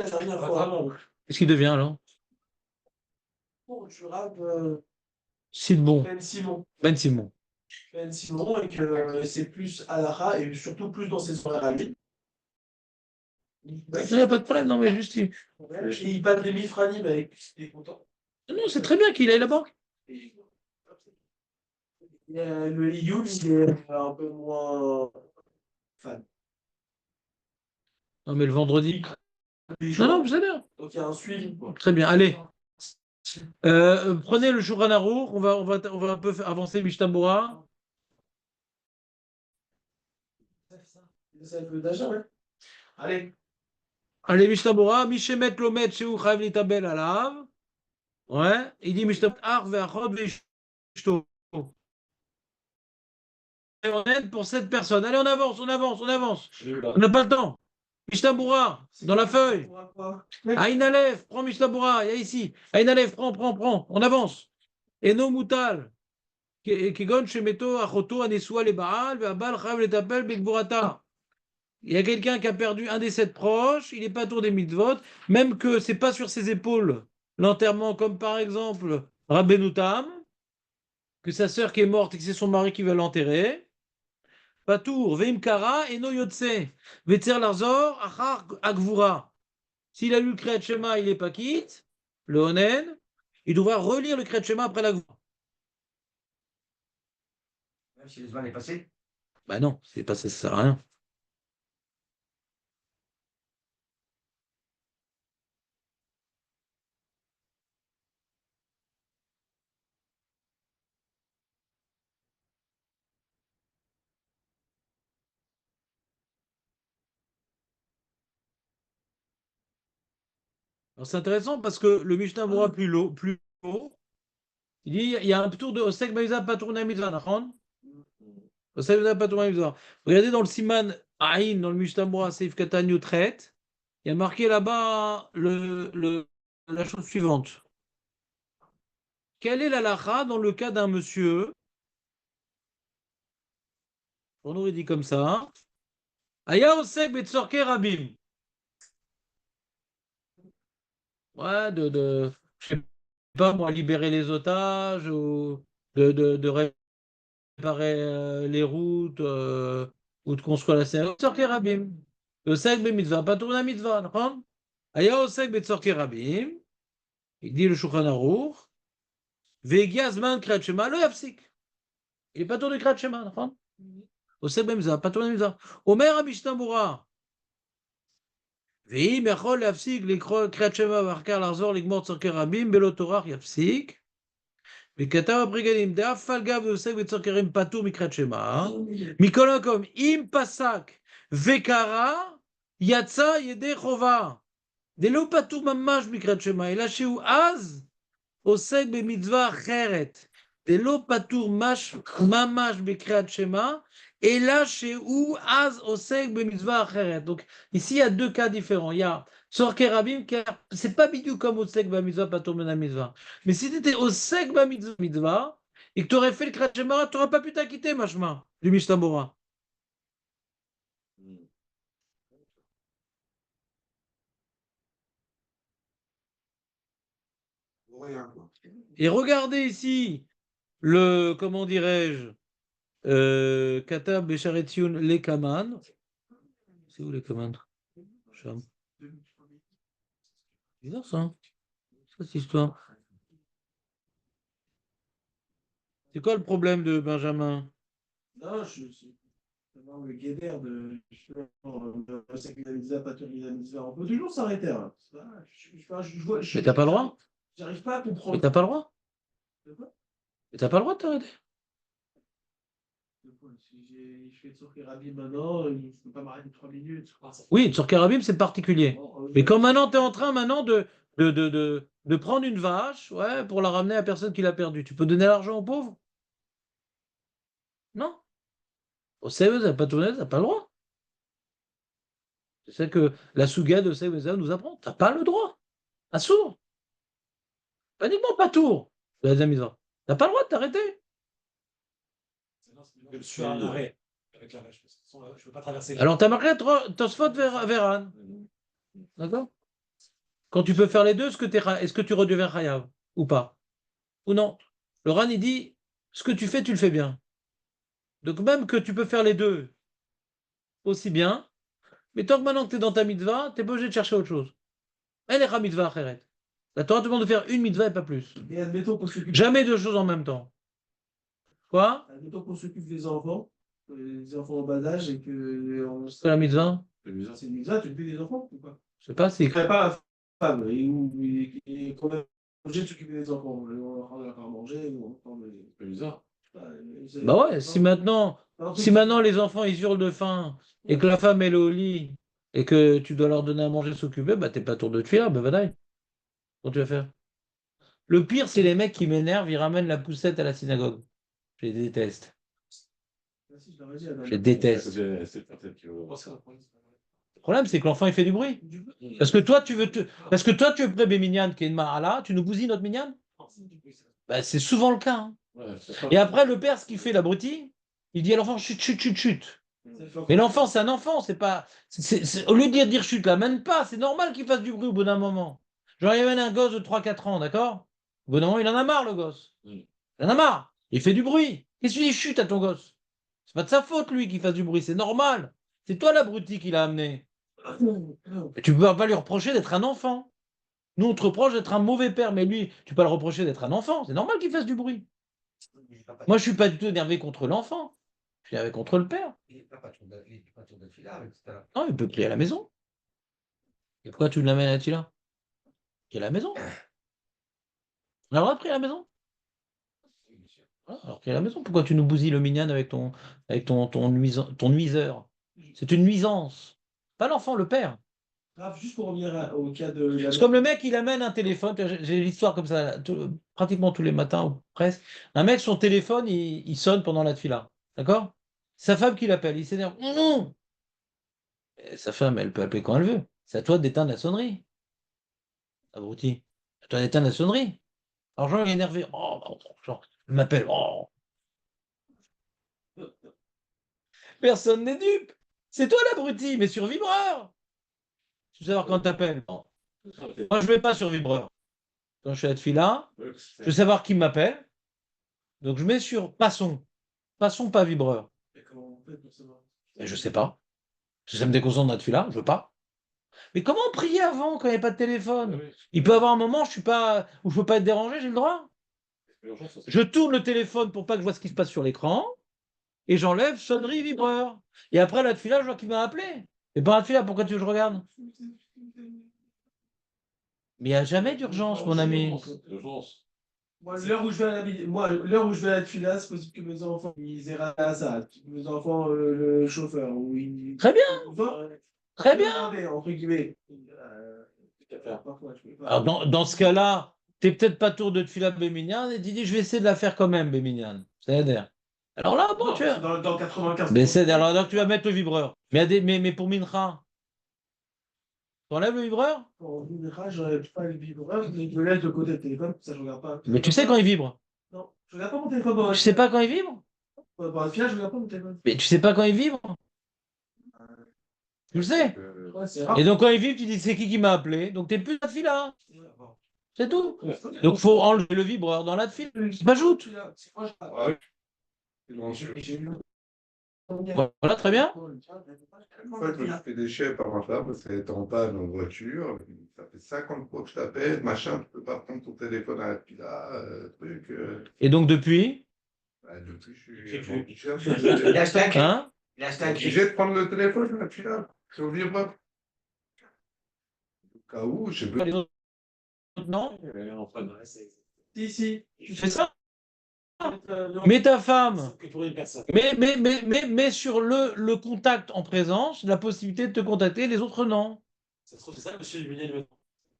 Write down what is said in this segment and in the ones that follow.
la dernière fois. Qu'est-ce qu'il devient alors? Tu raves Simon. Ben Simon. Ben Simon. Ben Simon, et que c'est plus halakha, et surtout plus dans ses horaires à lui. Il n'y a pas de problème, non, mais juste. Il parle des Mifranim avec il est content. Non, c'est très bien qu'il aille là-bas. Le Iyun, il est un peu moins fan. Non, mais le vendredi. Non, non, vous allez. Donc il y a un suivi, quoi. Très bien, allez. Prenez le Shulchan Aruch, on va un peu avancer Mishnah. C'est un peu d'achat, ouais. Allez. Allez, Mishnah Bora, Mishemet Lomet Sheu Chayav Litabel Alav. Ouais, il dit Mishnah Ar Ve'achod Ve'ishto. On aide pour cette personne. Allez, on avance, on avance, on avance. On n'a pas le temps. Mishnah Bora, dans la feuille. Aïn Aleph, prends Mishnah Bora, il y a ici. Aïn Aleph, prends. On avance. Eno Mutal. Kegon Shemeto Achoto Anesua le Baal, Ve'abal Chayav Litabel Begburata. Il y a quelqu'un qui a perdu un des 7 proches, il n'est pas tour des mitzvot, même que c'est pas sur ses épaules l'enterrement, comme par exemple Rabbeinu Tam, que sa sœur qui est morte et que c'est son mari qui va l'enterrer. Patour, Veim Kara et No Yotse, Vetzer Larzor, Achar Agvura. S'il a lu le Kriyat Shema, il n'est pas quitte, le Onen, il devra relire le Kriyat Shema après la Gvura. Même si le Zman est passé. Bah non, c'est pas ça sert à rien. Alors c'est intéressant parce que le Mishnah Bora plus haut, il dit il y a un tour de Osek Baïza Patourna Mitzvah, d'accord? Osek Baïza Patourna Mitzvah. Regardez dans le Siman Aïn, dans le Mishnah Bora Seif Katanu traite, il y a marqué là-bas la chose suivante. Quelle est la lacha dans le cas d'un monsieur? On aurait dit comme ça. Aya Osek Betsorke Rabim. Ouais, je sais pas moi, libérer les otages ou de réparer les routes ou de construire la synagogue. Tzorke Rabim. Osek b'mitzvah, pas tourner mitzvah, נכון? היה עוסק בצורכי רבים, הגדיל לשולחן ערוך, והגיע הזמן קריאת שמע, לא יפסיק. Il n'est pas tour de קריאת שמע, נכון? עוסק במצווה, פטור ממצווה. אומר המשנה ברורה, ואם יכול להפסיק לקרוא קריאת שמע ואחר כך לחזור לגמור צורכי רבים, בלא טורח יפסיק. וכתב הפריגלים, דאף על גב ועוסק בצורכי רבים פטור מקריאת שמע, מכל מקום, אם פסק וקרא, יצא ידי חובה. דלא פטור ממש מקריאת שמע, אלא שהוא אז עוסק במצווה אחרת. דלא פטור ממש בקריאת שמע, אלא שהוא אז עוסק במצווה אחרת. Donc ici il y a deux cas différents. Il y a Tzorkei Rabim, c'est pas bidou comme עוסק במצווה פטור מן המצווה. Mais si tu étais עוסק במצווה, et que tu aurais fait le קריאת שמע, tu n'aurais pas pu t'acquitter, machma, du Mishnah Bora. Et regardez ici, comment dirais-je, Katab Besharetioun Lekaman. C'est où Lekaman? Cham. Bizarre ça, hein. Ça, cette histoire. C'est quoi le problème de Benjamin? Non, le guédère de on peut toujours s'arrêter. Hein. Mais t'as pas le droit? J'arrive pas à comprendre. Mais t'as pas le droit? De quoi? Mais t'as pas le droit de t'arrêter? Si je fais Tzorkei Rabim maintenant, je ne peux pas m'arrêter 3 minutes. Oui, Tzorkei Rabim, c'est particulier. Mais quand maintenant tu es en train de prendre une vache, ouais, pour la ramener à la personne qui l'a perdue, tu peux donner l'argent aux pauvres? Non. Au CEZ, pas tourné, t'as pas le droit. C'est ça que la Souga de CEZ nous apprend. T'as pas le droit. À sourd. Pas uniquement pas tour. De la mise. T'as pas le droit de t'arrêter. Je suis à un arrêt avec la vache. Je ne peux pas traverser. Alors t'as marqué Tosfot Veran. D'accord? Quand tu peux faire les deux, est-ce que tu redeviens chayav ou pas? Ou non? Le Ran, il dit, ce que tu fais, tu le fais bien. Donc même que tu peux faire les deux aussi bien, mais tant que maintenant que tu es dans ta mitzvah, tu n'es pas obligé de chercher autre chose. Elle est mitzvah acheret. La Torah te demande de faire une mitzvah et pas plus. Et admettons qu'on s'occupe. Jamais deux choses en même temps. Quoi? Admettons qu'on s'occupe des enfants, les enfants en bas âge, et que. C'est la mitzvah? C'est une mitzvah, tu fais des enfants ou pas? Je sais pas, c'est Tu ne pas la femme, et qu'on est obligé de s'occuper des enfants. On leur faire manger, ou on C'est bizarre. Bah ouais, si maintenant les enfants ils hurlent de faim et que la femme elle est au lit et que tu dois leur donner à manger, s'occuper, bah t'es pas tour de tuer, bah badaï. Comment tu vas faire? Le pire, c'est les mecs qui m'énervent, ils ramènent la poussette à la synagogue. Je les déteste. Je les déteste. C'est peut-être qui veut voir ça. Le problème, c'est que l'enfant il fait du bruit. Parce que toi, tu veux près Bémignane qui est une marala, tu nous bousilles notre mignane? Bah, c'est souvent le cas, hein. Ouais, Et après, le père, ce qu'il fait, l'abruti, il dit à l'enfant chut, chut, chut, chut. Mais l'enfant, c'est un enfant, c'est pas. Au lieu de dire chut, l'amène pas, c'est normal qu'il fasse du bruit au bout d'un moment. Genre, il amène un gosse de 3-4 ans, d'accord? Au bout d'un moment, il en a marre, le gosse. Il en a marre. Il fait du bruit. Qu'est-ce que tu dis chut à ton gosse? C'est pas de sa faute, lui, qu'il fasse du bruit, c'est normal. C'est toi l'abruti qui l'a amené. Et tu peux pas lui reprocher d'être un enfant. Nous, on te reproche d'être un mauvais père, mais lui, tu peux pas le reprocher d'être un enfant. C'est normal qu'il fasse du bruit. Moi, je suis pas du tout énervé contre l'enfant. Je suis énervé contre le père. Il n'est pas patron de fila, etc. Non, il peut prier à la maison. Et pourquoi tu l'amènes à Tila? Il est à la maison. On a le droit de prier à la maison. Voilà, alors qu'il est à la maison. Pourquoi tu nous bousilles le minyan avec ton nuiseur? C'est une nuisance. Pas l'enfant, le père. Raph, juste pour revenir au cas de. C'est comme le mec, il amène un téléphone. J'ai l'histoire comme ça, pratiquement tous les matins ou presque. Un mec, son téléphone, il sonne pendant la tefila. D'accord? Sa femme qui l'appelle, il s'énerve. Non! Et sa femme, elle peut appeler quand elle veut. C'est à toi d'éteindre la sonnerie. Abruti. C'est à toi d'éteindre la sonnerie. Alors Jean il est énervé. Oh, genre, il m'appelle. Oh. Personne n'est dupe. C'est toi l'abruti, mais sur vibreur. Tu veux savoir quand t'appelles? Non. Moi, je ne vais pas sur vibreur. Quand je suis à la tefila, je veux savoir qui m'appelle. Donc, je mets sur passon. Passon, pas vibreur. Et je sais pas. Si ça me déconcentre de la tefila, je veux pas. Mais comment prier avant quand il n'y a pas de téléphone? Il peut y avoir un moment où je ne peux pas être dérangé, j'ai le droit. Je tourne le téléphone pour pas que je vois ce qui se passe sur l'écran et j'enlève sonnerie vibreur. Et après la tefila, je vois qu'il m'a appelé. Et pas la tefila, pourquoi tu veux que je regarde? Mais il n'y a jamais d'urgence, mon ami. Moi, l'heure où je vais à la tefila, c'est possible que mes enfants ils aient raté à ça. Mes enfants, le chauffeur. Très bien. Très bien. Entre guillemets. Alors, dans ce cas-là, tu n'es peut-être pas tour de tefila Béminian et tu dis je vais essayer de la faire quand même, Béminian. C'est-à-dire. Alors là, bon, tu vois. Dans 95. Mais c'est alors tu vas mettre le vibreur. Mais pour Mincha, tu enlèves le vibreur? Pour Mincha, je n'enlève pas le vibreur, mais je le laisse de côté le téléphone, ça je regarde pas. Mais tu sais quand il vibre? Non, je regarde pas mon téléphone. Tu sais pas quand il vibre? Pour la tefila, je regarde pas mon téléphone. Mais tu sais pas quand il vibre? Tu le sais? Ouais, c'est rare. Et donc quand il vibre, tu dis c'est qui m'a appelé? Donc t'es plus la tefila. C'est tout. Donc faut enlever le vibreur dans la tefila. Tu m'ajoutes. Voilà, très bien. En fait, je fais des chefs par ma femme parce qu'elle est en panne en voiture. Ça fait 50 fois que je t'appelle, machin, tu peux pas prendre ton téléphone à la pila, truc. Et donc depuis? Bah, depuis, je suis Il a acheté un cri. Hein? Il a acheté un cri. obligé de prendre le téléphone à la pila, sur le vibreur. Au cas où, je sais pas. Les autres, non? Si. Tu fais ça? Mais ta femme, mais sur le contact en présence, la possibilité de te contacter, les autres non. Ça se trouve, c'est ça, monsieur Luminel.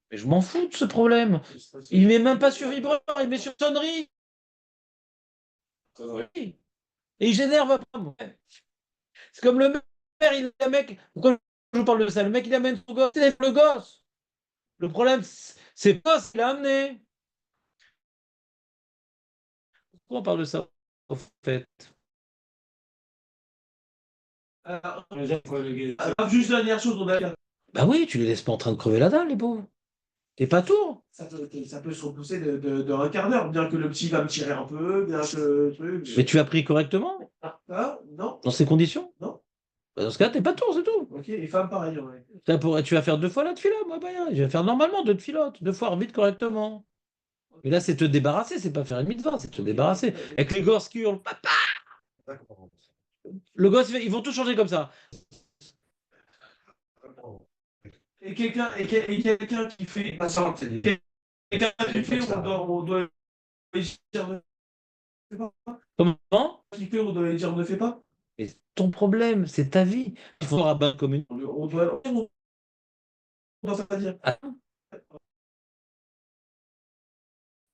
Mais je m'en fous de ce problème. Il met même pas sur vibreur, il met sur sonnerie. Et il génère pas. C'est comme le père, le mec. Pourquoi je vous parle de ça? Le mec, il amène son gosse. C'est le gosse. Le problème, c'est pas ce qu'il a amené. Pourquoi on parle de ça, au fait? Alors, juste dernière chose, on a. Bah oui, tu les laisses pas en train de crever la dalle, les pauvres. T'es pas tour. Ça peut se repousser de un quart d'heure, bien que le petit va me tirer un peu, bien que le truc. Mais tu as pris correctement Ah, non, dans ces conditions? non. Bah, dans ce cas, t'es pas tour, c'est tout. Ok, et femme pareil, ouais. Tu vas faire 2 fois la tefila, moi, bah, je vais faire normalement 2 tefilotes, 2 fois vite correctement. Mais là, c'est te débarrasser, c'est pas faire une mitzvah, c'est te débarrasser. Avec les gosses qui hurlent, papa, le gosse, ils vont tout changer comme ça. Et quelqu'un qui fait. Passante, c'est des- Quelqu'un qui fait, on doit lui dire ne fais pas. Comment? Qui fait, on doit lui dire ne fais pas. Mais c'est ton problème, c'est ta vie. Il faut rabattre comme une. On doit pas dire. Ah.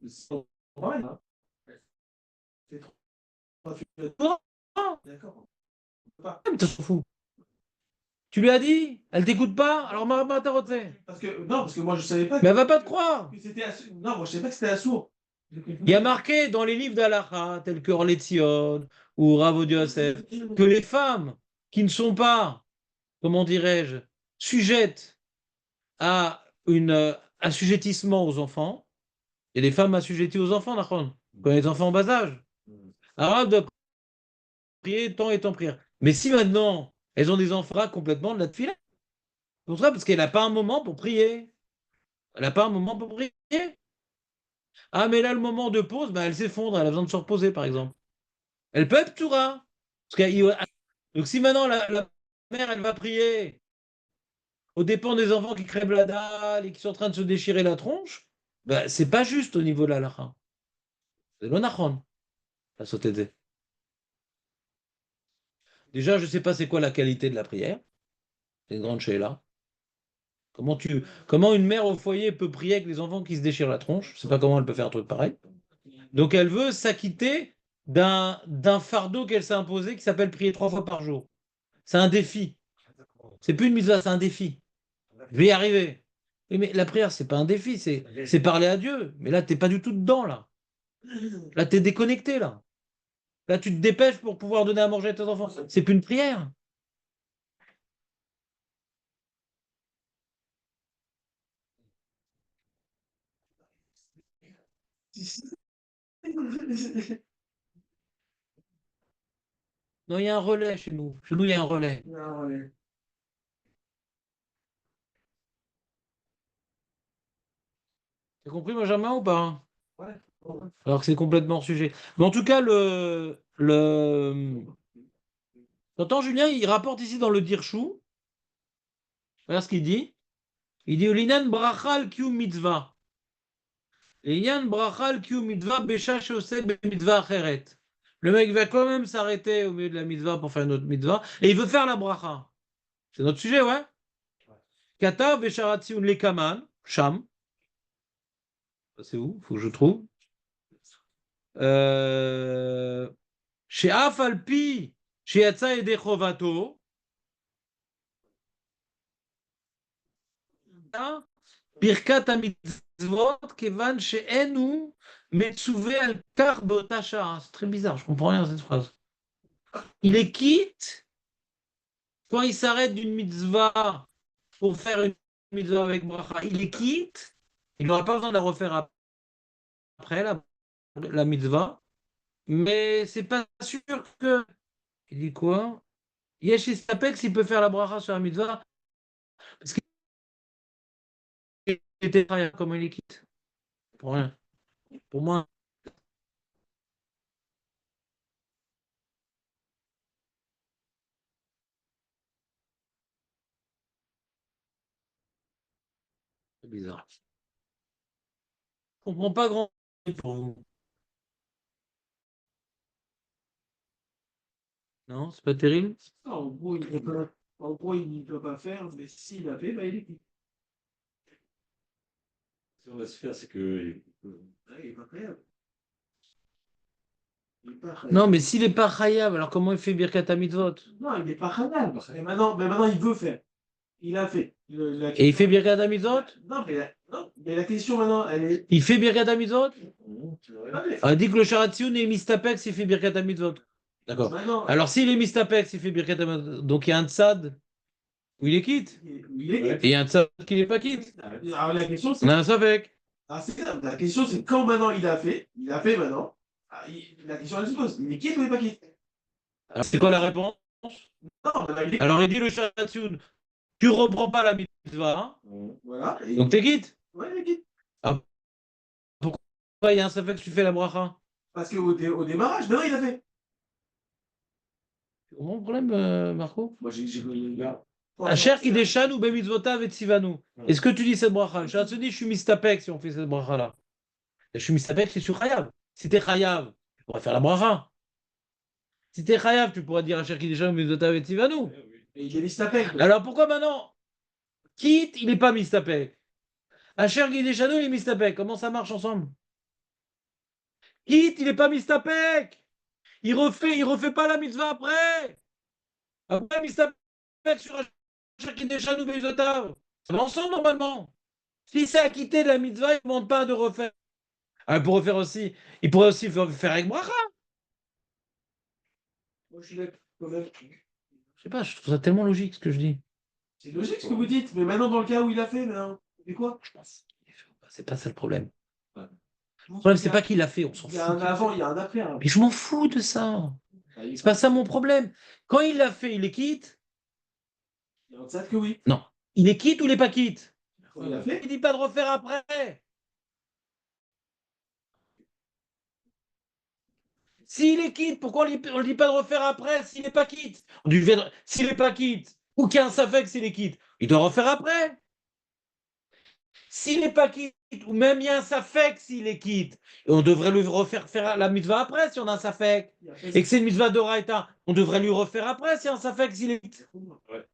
C'est pareil, hein. C'est trop. D'accord. Pas. Tu t'en fous. Tu lui as dit, elle t'écoute pas, alors ma t'as refait. Parce que moi je savais pas Mais elle va pas te croire. que c'était non, moi je savais pas que c'était à sourd. Il y a marqué dans les livres d'Alaha, tels que Orletzion ou Rav Yosef, que les femmes qui ne sont pas, comment dirais-je, sujettes à un assujettissement aux enfants, il y a des femmes assujetties aux enfants, Nachon, quand les enfants en bas âge. Alors, elles doivent prier tant et tant prière. Mais si maintenant, elles ont des enfants complètement de la tefila, pour ça, parce qu'elle n'a pas un moment pour prier. Elle n'a pas un moment pour prier. Ah, mais là, le moment de pause, bah, elle s'effondre, elle a besoin de se reposer, par exemple. Elle peut être Toura. Donc, si maintenant la mère, elle va prier aux dépens des enfants qui crèvent la dalle et qui sont en train de se déchirer la tronche, bah, c'est pas juste au niveau de la lacha. C'est l'onachon, la sautété. Déjà, je ne sais pas c'est quoi la qualité de la prière. C'est une grande là. Comment une mère au foyer peut prier avec les enfants qui se déchirent la tronche? Je ne sais pas comment elle peut faire un truc pareil. Donc elle veut s'acquitter d'un fardeau qu'elle s'est imposé qui s'appelle prier 3 fois par jour. C'est un défi. C'est plus une mitzvah, c'est un défi. Je vais y arriver. Oui, mais la prière, c'est pas un défi, c'est parler à Dieu. Mais là, tu n'es pas du tout dedans, là. Là, tu es déconnecté, là. Là, tu te dépêches pour pouvoir donner à manger à tes enfants. C'est plus une prière. Non, il y a un relais chez nous. Chez nous, il y a un relais. Non, ouais. T'as compris, Benjamin, ou pas? Ouais. Alors que c'est complètement hors sujet. Mais en tout cas, T'entends, Julien, il rapporte ici dans le Dirchou. Regarde ce qu'il dit. Il dit Linan brachal kiu mitzvah. Linan brachal kiu mitzvah besha shoseh mitzvah acheret. Le mec va quand même s'arrêter au milieu de la mitzvah pour faire une autre mitzvah. Et il veut faire la bracha. C'est notre sujet, ouais? Kata besharatziun lekaman. Sham. C'est où? Faut que je trouve. Chez Afalpi. Chez Yatsa et Dechovato. Birkat HaMitzvot, Kevan she'enu metzuvé al kar be'ota shara. C'est très bizarre, je comprends rien à cette phrase. Il est quitte quand il s'arrête d'une mitzvah pour faire une mitzvah avec bracha. Il est quitte, il n'aura pas besoin de la refaire après la mitzvah, mais c'est pas sûr que. Il dit quoi? Yesh s'appelle s'il peut faire la bracha sur la mitzvah, parce qu'il était comme il est quitte. Pour rien. Pour moi. C'est bizarre. Je comprends pas grand pour vous. Non, c'est pas terrible. En gros, il ne peut pas faire, mais s'il a fait, bah, il est quitte. Ce qu'on va se faire, c'est que. Ouais, il est pas créable. Il est pas Non, créable. mais s'il n'est pas chayav, alors comment il fait Birkat HaMitzvot? Non, il n'est pas créable. Mais maintenant, il veut faire. Il a fait. Et il fait Birkat HaMitzvot? Non, mais la question maintenant, elle est. Il fait Birkat HaMitzvot? Ah, mais- On dit que le Sharatzion est Mistapex, il fait Birkat HaMitzvot. D'accord. Maintenant, Alors s'il est Mistapex, il fait Birkat HaMitzvot. Donc il y a un tzad Ou il est quitte. Il est quitte. Et il y a un tzad qui n'est pas quitte. Alors, la question, c'est On a un safek. la question, c'est quand maintenant il a fait maintenant. La question, elle se pose. Il est quitte ou il n'est pas quitte? Alors, c'est quoi la réponse? Non, maintenant, il est Alors, il dit le Shatsoun, tu reprends pas la mitzvah, hein, Voilà. donc t'es quitte. Ouais, il est quitte. Pourquoi il y a un safek que tu fais la bracha? Parce qu'au démarrage, maintenant, il a fait. C'est mon problème, Marco? Moi, j'ai connu le gars. Asher qui déchane ou bemitzvotav et tzivanu. Est-ce que tu dis cette bracha? Le Shatsoun dit, je suis mistapek si on fait cette bracha-là. Je suis mistapek, c'est sur Chayav. Si t'es Chayav, tu pourrais faire la bracha. Si t'es Chayav, tu pourrais dire Asher qui déchane ou bemitzvotav et tzivanu. Et il est mistapek. Alors pourquoi maintenant, quitte, il n'est pas mistapek? Asher qui déchane, il est mistapek. Comment ça marche ensemble? Quitte, il n'est pas mistapek. Il refait pas la mitzvah après. Après, mistapek sur Asher qui déchane ou bemitzvotav. Ça va ensemble normalement. Si c'est acquitté de la mitzvah, il ne demande pas de refaire. Ah, pour refaire aussi, il pourrait aussi faire avec bracha. Moi, je suis d'accord. Quand même. Je sais pas, je trouve ça tellement logique ce que je dis. C'est logique ce que vous dites, mais maintenant, dans le cas où il a fait, ben, c'est quoi? Je pense. C'est pas ça le problème. Ouais. Le problème, c'est pas qu'il l'a fait, on s'en Il fout. y a un avant, il y a un après. Hein. Mais je m'en fous de ça. C'est pas ça mon problème. Quand il l'a fait, il est quitte? Il y a un tzad que oui. Non. Il est quitte ou il est pas quitte? Quand il a fait. Il dit pas de refaire après. S'il est quitte, pourquoi on ne dit pas de refaire après s'il n'est pas quitte? S'il n'est pas quitte, ou qu'il y a un safek s'il est quitte, il doit refaire après. S'il n'est pas quitte, ou même il y a un safek s'il est quitte, on devrait lui refaire faire la mitzvah après si on a un safek. Et que c'est une mitzvah d'oraita, on devrait lui refaire après si y a un safek s'il est quitte. Ouais.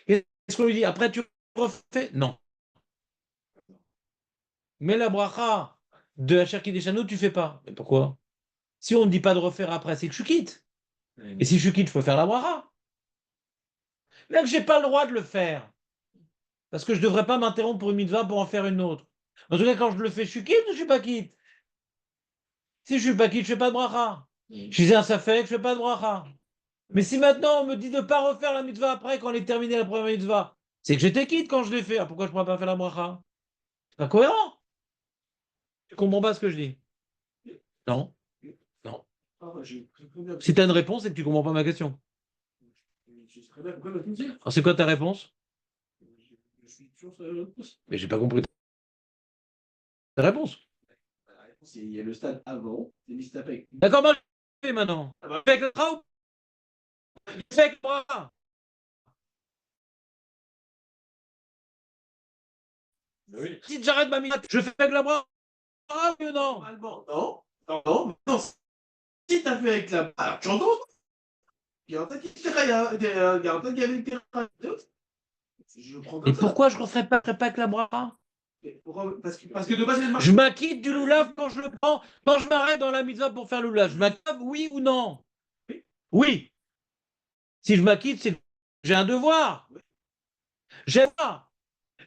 Qu'est-ce qu'on lui dit? Après tu refais? Non. Mais la bracha de Asher Kideshanu, tu fais pas. Mais pourquoi? Si on ne dit pas de refaire après, c'est que je quitte. Et si je quitte, je peux faire la bracha. Même que je n'ai pas le droit de le faire. Parce que je ne devrais pas m'interrompre pour une mitzvah pour en faire une autre. En tout cas, quand je le fais, je suis quitte ou je suis pas quitte? Si je suis pas quitte, je fais pas de bracha. Je disais un safek, je fais pas de bracha. Mais si maintenant on me dit de ne pas refaire la mitzvah après quand on est terminé la première mitzvah, c'est que j'étais quitte quand je l'ai fait. Alors pourquoi je ne pourrais pas faire la bracha? C'est pas cohérent. Tu comprends pas ce que je dis? Non. Non. Ah, ouais, Si tu as une réponse, c'est que tu comprends pas ma question. je sais très bien pourquoi il va tout dire. Alors c'est quoi ta réponse? Je suis toujours sur la réponse. Mais j'ai pas compris ta réponse. La réponse, il y a le stade avant, c'est mistapek. D'accord, moi je fais maintenant. Avec le bras ou avec le bras? Oui. Si j'arrête ma minute, je fais avec le bras ou non? Normalement, non. Si t'as fait avec la. Alors, tu entends? Il y a un tas qui fait rien. Il y a un tas qui avait été. Je prends Et comme ça. pourquoi je ne referais pas avec la bras? Parce que de base, il y a une marche. Je m'acquitte du loulav quand je le prends, quand je m'arrête dans la mitzvah pour faire le loulav. Je m'acquitte, oui ou non? Oui. Si je m'acquitte, c'est que j'ai un devoir. J'ai pas.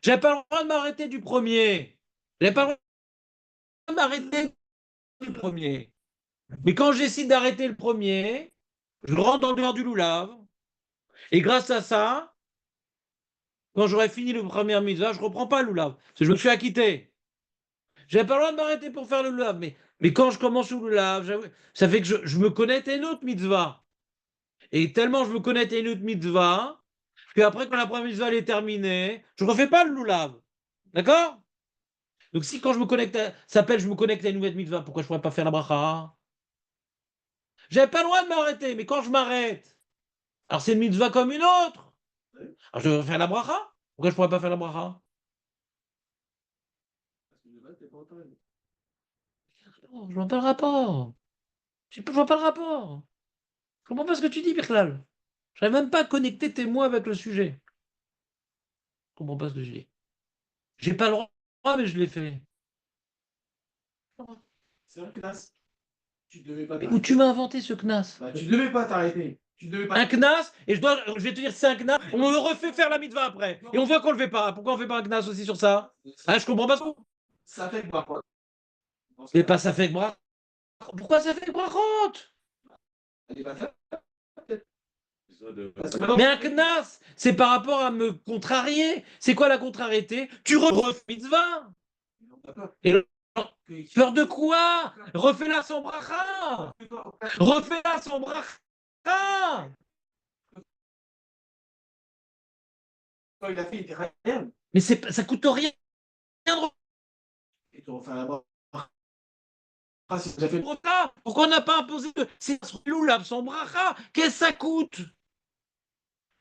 J'ai pas le droit de m'arrêter du premier. J'ai pas le droit de m'arrêter du premier. Mais quand je décide d'arrêter le premier, je rentre dans le devoir du loulav. Et grâce à ça, quand j'aurai fini le premier mitzvah, je ne reprends pas le loulav. Parce que je me suis acquitté. Je n'avais pas le droit de m'arrêter pour faire le loulav. Mais quand je commence le loulav, ça fait que je me connecte à une autre mitzvah. Et tellement je me connecte à une autre mitzvah, qu'après, quand la première mitzvah est terminée, je ne refais pas le loulav. D'accord? Donc si quand je me connecte, ça s'appelle je me connecte à une nouvelle mitzvah, pourquoi je ne pourrais pas faire la bracha? J'avais pas le droit de m'arrêter, mais quand je m'arrête, alors c'est une mitzvah comme une autre. Alors je devrais faire la bracha. Pourquoi je ne pourrais pas faire la bracha? Je vois pas le rapport. Je vois pas le rapport. Je comprends pas ce que tu dis, Birklal. Je n'arrive même pas à connecter tes mots avec le sujet. Je comprends pas ce que je dis. J'ai pas le droit, mais je l'ai fait. C'est un knas. Tu devais pas Mais où tu m'as inventé ce knas? Bah, tu devais pas t'arrêter. Tu devais pas. Un knas, et je vais te dire c'est un knas, on me refait faire la mitzvah après. Et on voit qu'on le fait pas. Pourquoi on fait pas un knas aussi sur ça? Ah, je comprends pas ça. Ça fait que par contre. Mais pas ça fait que bras. Pourquoi ça fait que brachot? Elle est pas faite. Mais un knas, c'est par rapport à me contrarier. C'est quoi la contrariété? Tu refais mitzvah. Et peur de quoi? Refais-la sans bracha. Refais-la sans bracha. Quand il a fait, il était rien. Mais ça coûte rien. Et donc, enfin, si ça fait Bracha. Pourquoi on n'a pas imposé de. C'est loulab sans bracha. Qu'est-ce que ça coûte?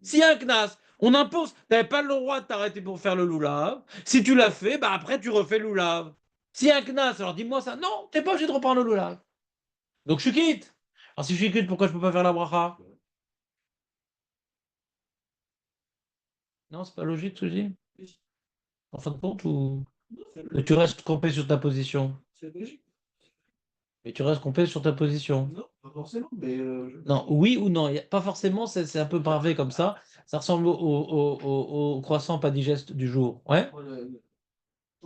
Si un knas, on impose, tu n'avais pas le droit de t'arrêter pour faire le loulav. Si tu l'as fait, bah après tu refais le loulav. Si un knas, alors dis-moi ça. Non, tu n'es pas obligé de reprendre le loulav. Donc je suis quitte. Alors si je suis quitte, pourquoi je ne peux pas faire la bracha? Non, c'est pas logique ce que je dis. En fin de compte, ou tu restes campé sur ta position? c'est logique. Mais tu restes campé sur ta position. Non, pas forcément, mais Non, oui ou non, pas forcément, c'est un peu parvé comme ça. Ça ressemble au croissant pas digeste du jour. Ouais?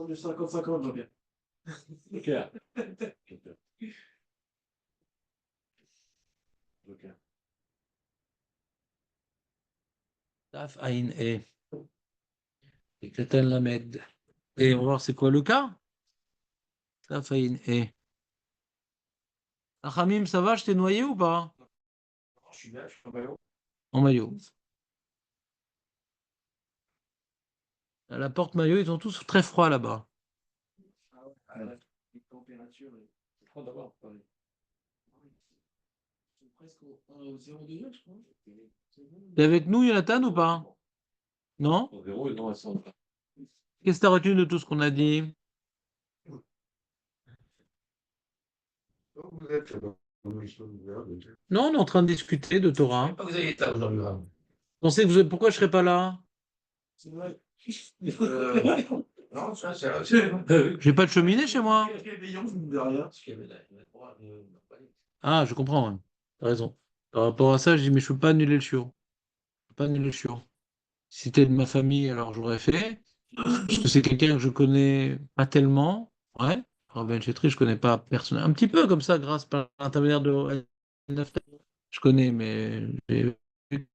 du 50-50, j'en bien. Ok. Ok. Taf Aïn E. Et Katan Lamed. Et on va voir c'est quoi le cas. Taf Aïn E. Achamim, ça va, je t'ai noyé ou pas? Je suis là, je suis en ballon. En maillot. À la porte maillot, ils sont tous très froids là-bas. Ah ouais, les températures, c'est froid d'abord. Ils sont presque au 0 degré, je crois. T'es avec nous, Jonathan, ou pas? Non? Au zéro, non, elles sont. Qu'est-ce que t'as retenu de tout ce qu'on a dit? Donc, vous êtes dans le choses ouvertes. Non, on est en train de discuter de Torah. Pas que vous avez été aujourd'hui. Pensez que pourquoi je serais pas là? C'est vrai. Non, ça, c'est J'ai pas de cheminée chez moi. Il y a des yons, de rien. parce qu'il y avait le droit de. Ah, je comprends. Ouais. T'as raison. Par rapport à ça, je dis, mais je peux pas annuler le chiot. Je peux pas annuler le chiot. Si c'était de ma famille, alors j'aurais fait. Parce que c'est quelqu'un que je connais pas tellement. Ouais. Rabben Chetri, je connais pas personnellement. Un petit peu comme ça, grâce par l'intermédiaire de je connais, mais j'ai vécu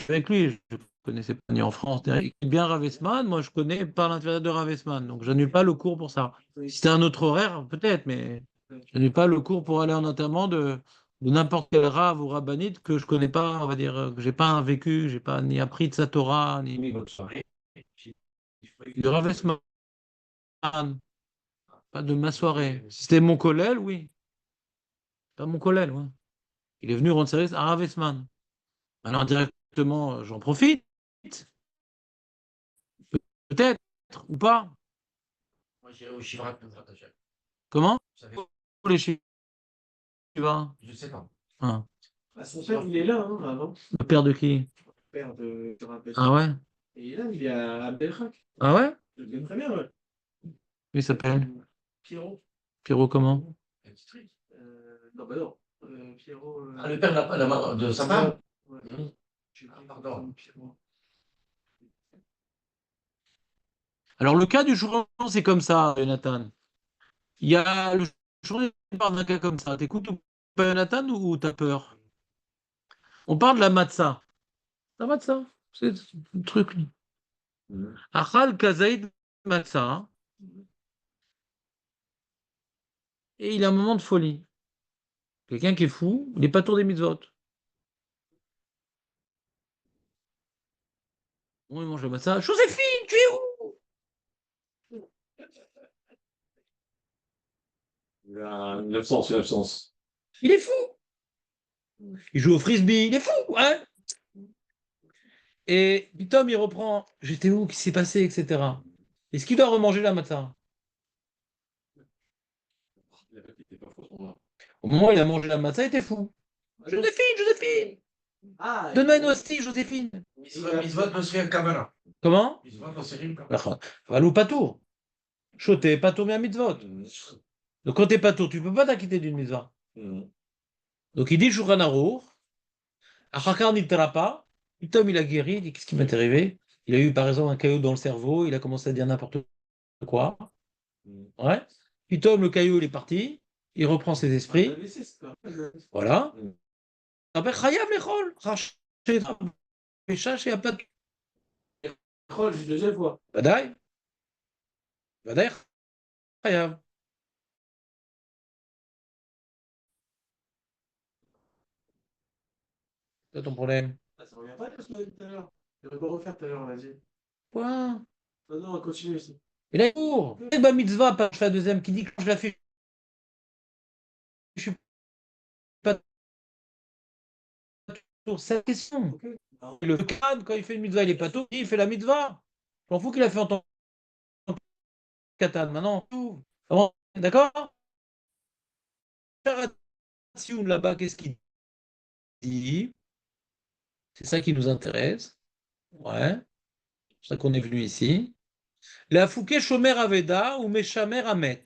avec lui. Je connaissais pas ni en France, ni rien. Il connaît bien Ravesman. Moi, je connais par l'intermédiaire de Ravesman. Donc, j'annule pas le cours pour ça. Si c'était un autre horaire, peut-être, mais j'annule pas le cours pour aller en enterrement de n'importe quel rave ou rabbinite que je connais pas, on va dire, que j'ai pas vécu, j'ai pas ni appris de sa Torah, ni de Ravesman. Pas de ma soirée. Si c'était mon collègue, oui. Pas mon collègue, ouais. Il est venu rendre service à Ravesman. Alors directement, j'en profite. Peut-être, ou pas. Moi, j'irai au Chirac, nous attacher. Comment? Vous savez, Les Chivas. je sais pas. Ah. Ah, son père, il est là, hein, avant. Le père de qui? Le père de Raphaël. Ah ouais? Et là, il est à Abdelhak. Ah ouais? Je le connais très bien, ouais. Il s'appelle Pierrot. Pierrot comment? Non, bah non. Pierrot. Ah, le père de sa femme? Ouais. Ah, pardon. Pierrot. Alors le cas du jour, c'est comme ça, Jonathan. Il y a le jour, on parle d'un cas comme ça. T'écoutes ou pas, Jonathan, ou t'as peur? On parle de la matzah. La matzah, c'est le truc. Achal kazaïd matzah. Et il a un moment de folie. Quelqu'un qui est fou, il n'est pas tour des mitzvot. Bon, il mange la matzah. Joséphine, tu es où? Il a une absence, une absence. Il est fou. Il joue au frisbee, il est fou, hein? Et puis Tom, il reprend. J'étais où? Qu'est-ce qui s'est passé, etc. Est-ce qu'il doit remanger la matzah? Il était pas faux, son Au moment où il a mangé la matzah, il était fou. Joséphine, Joséphine! Ah, Donne-moi une hostie, Joséphine! Mitzvot Mosri Kavana. Comment? Mitzvot Mosri Valou patour. Chaud, t'es patour mais à mitzvot. Donc quand t'es patour, tu peux pas t'acquitter d'une mitzvah. Donc il dit Shulchan Aruch, Achakar pas. Puis Tom, il a guéri, il dit qu'est-ce qui m'est arrivé? Il a eu par exemple un caillou dans le cerveau, il a commencé à dire n'importe quoi. Ouais. Puis Tom, le caillou, il est parti, il reprend ses esprits. Voilà. Après, Chayav lechol. Péchache et Apat. Oh, j'ai deuxième fois. Badaï. Badaï. Chayav. C'est ton problème. Ah, ça revient pas, ce qu'on a dit tout à l'heure. Je vais pas refaire tout à l'heure, on a dit. Quoi? Non, non, on va continuer ici. Et là, pour. Bah mitzvah, pas la deuxième, qui dit que quand je la fais, je suis pas tour. C'est la question. Ok. Alors, Le crâne, quand il fait une mitzvah, il est pas tour, il fait la mitzvah. Je m'en fous qu'il a fait en tant que katan. Maintenant, tout. Bon, d'accord? Sion là-bas, qu'est-ce qu'il dit? C'est ça qui nous intéresse. Ouais. C'est ça qu'on est venu ici. La fouké shomer aveda ou meshamer amet.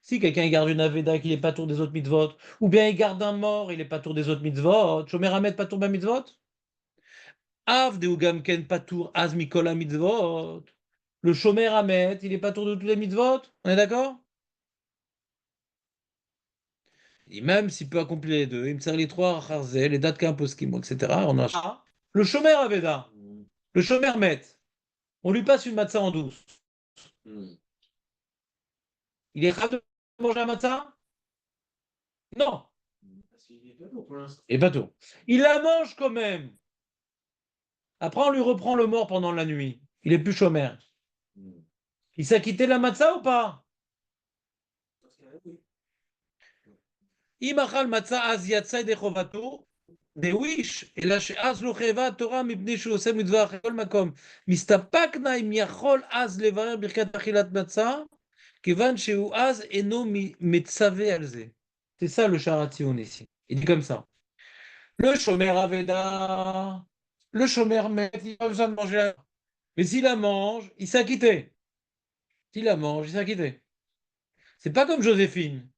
Si quelqu'un garde une aveda qu'il n'est pas tour des autres mitzvot, ou bien il garde un mort, il n'est pas tour des autres mitzvot, shomer amet pas tour des mitzvot? Av de ugamken pas tour az mikola mitzvot. Le shomer amet, il n'est pas tour de tous les mitzvot. On est d'accord? Et même s'il peut accomplir les deux, il me sert les trois, Harzé, les dates qu'un poskimo, etc. On a le shomer aveda, le shomer met. On lui passe une matzah en douce. Il est capable de manger la matzah? Non. parce qu'il est pas bon pour l'instant. Et pas tout. Il la mange quand même. Après, on lui reprend le mort pendant la nuit. Il est plus chômeur. Il s'est quitté la matzah ou pas? Parce que, oui. Imachal matzah az yatzai de chovato. De wish. אלא שאז לא חייבה התורה מפני שהוא עושה מצווה אחרי כל מקום. מסתפקנה אם יכול אז לברר ברכת אכילת מצה, כיוון שהוא אז אינו מצווה על זה. C'est ça le Sharatzion ici. Il dit comme ça. Le chômeur Aveda, le chômeur met, il n'a pas besoin de manger. Mais s'il la mange, il s'est acquitté. S'il la mange, il s'est acquitté. C'est pas comme Joséphine.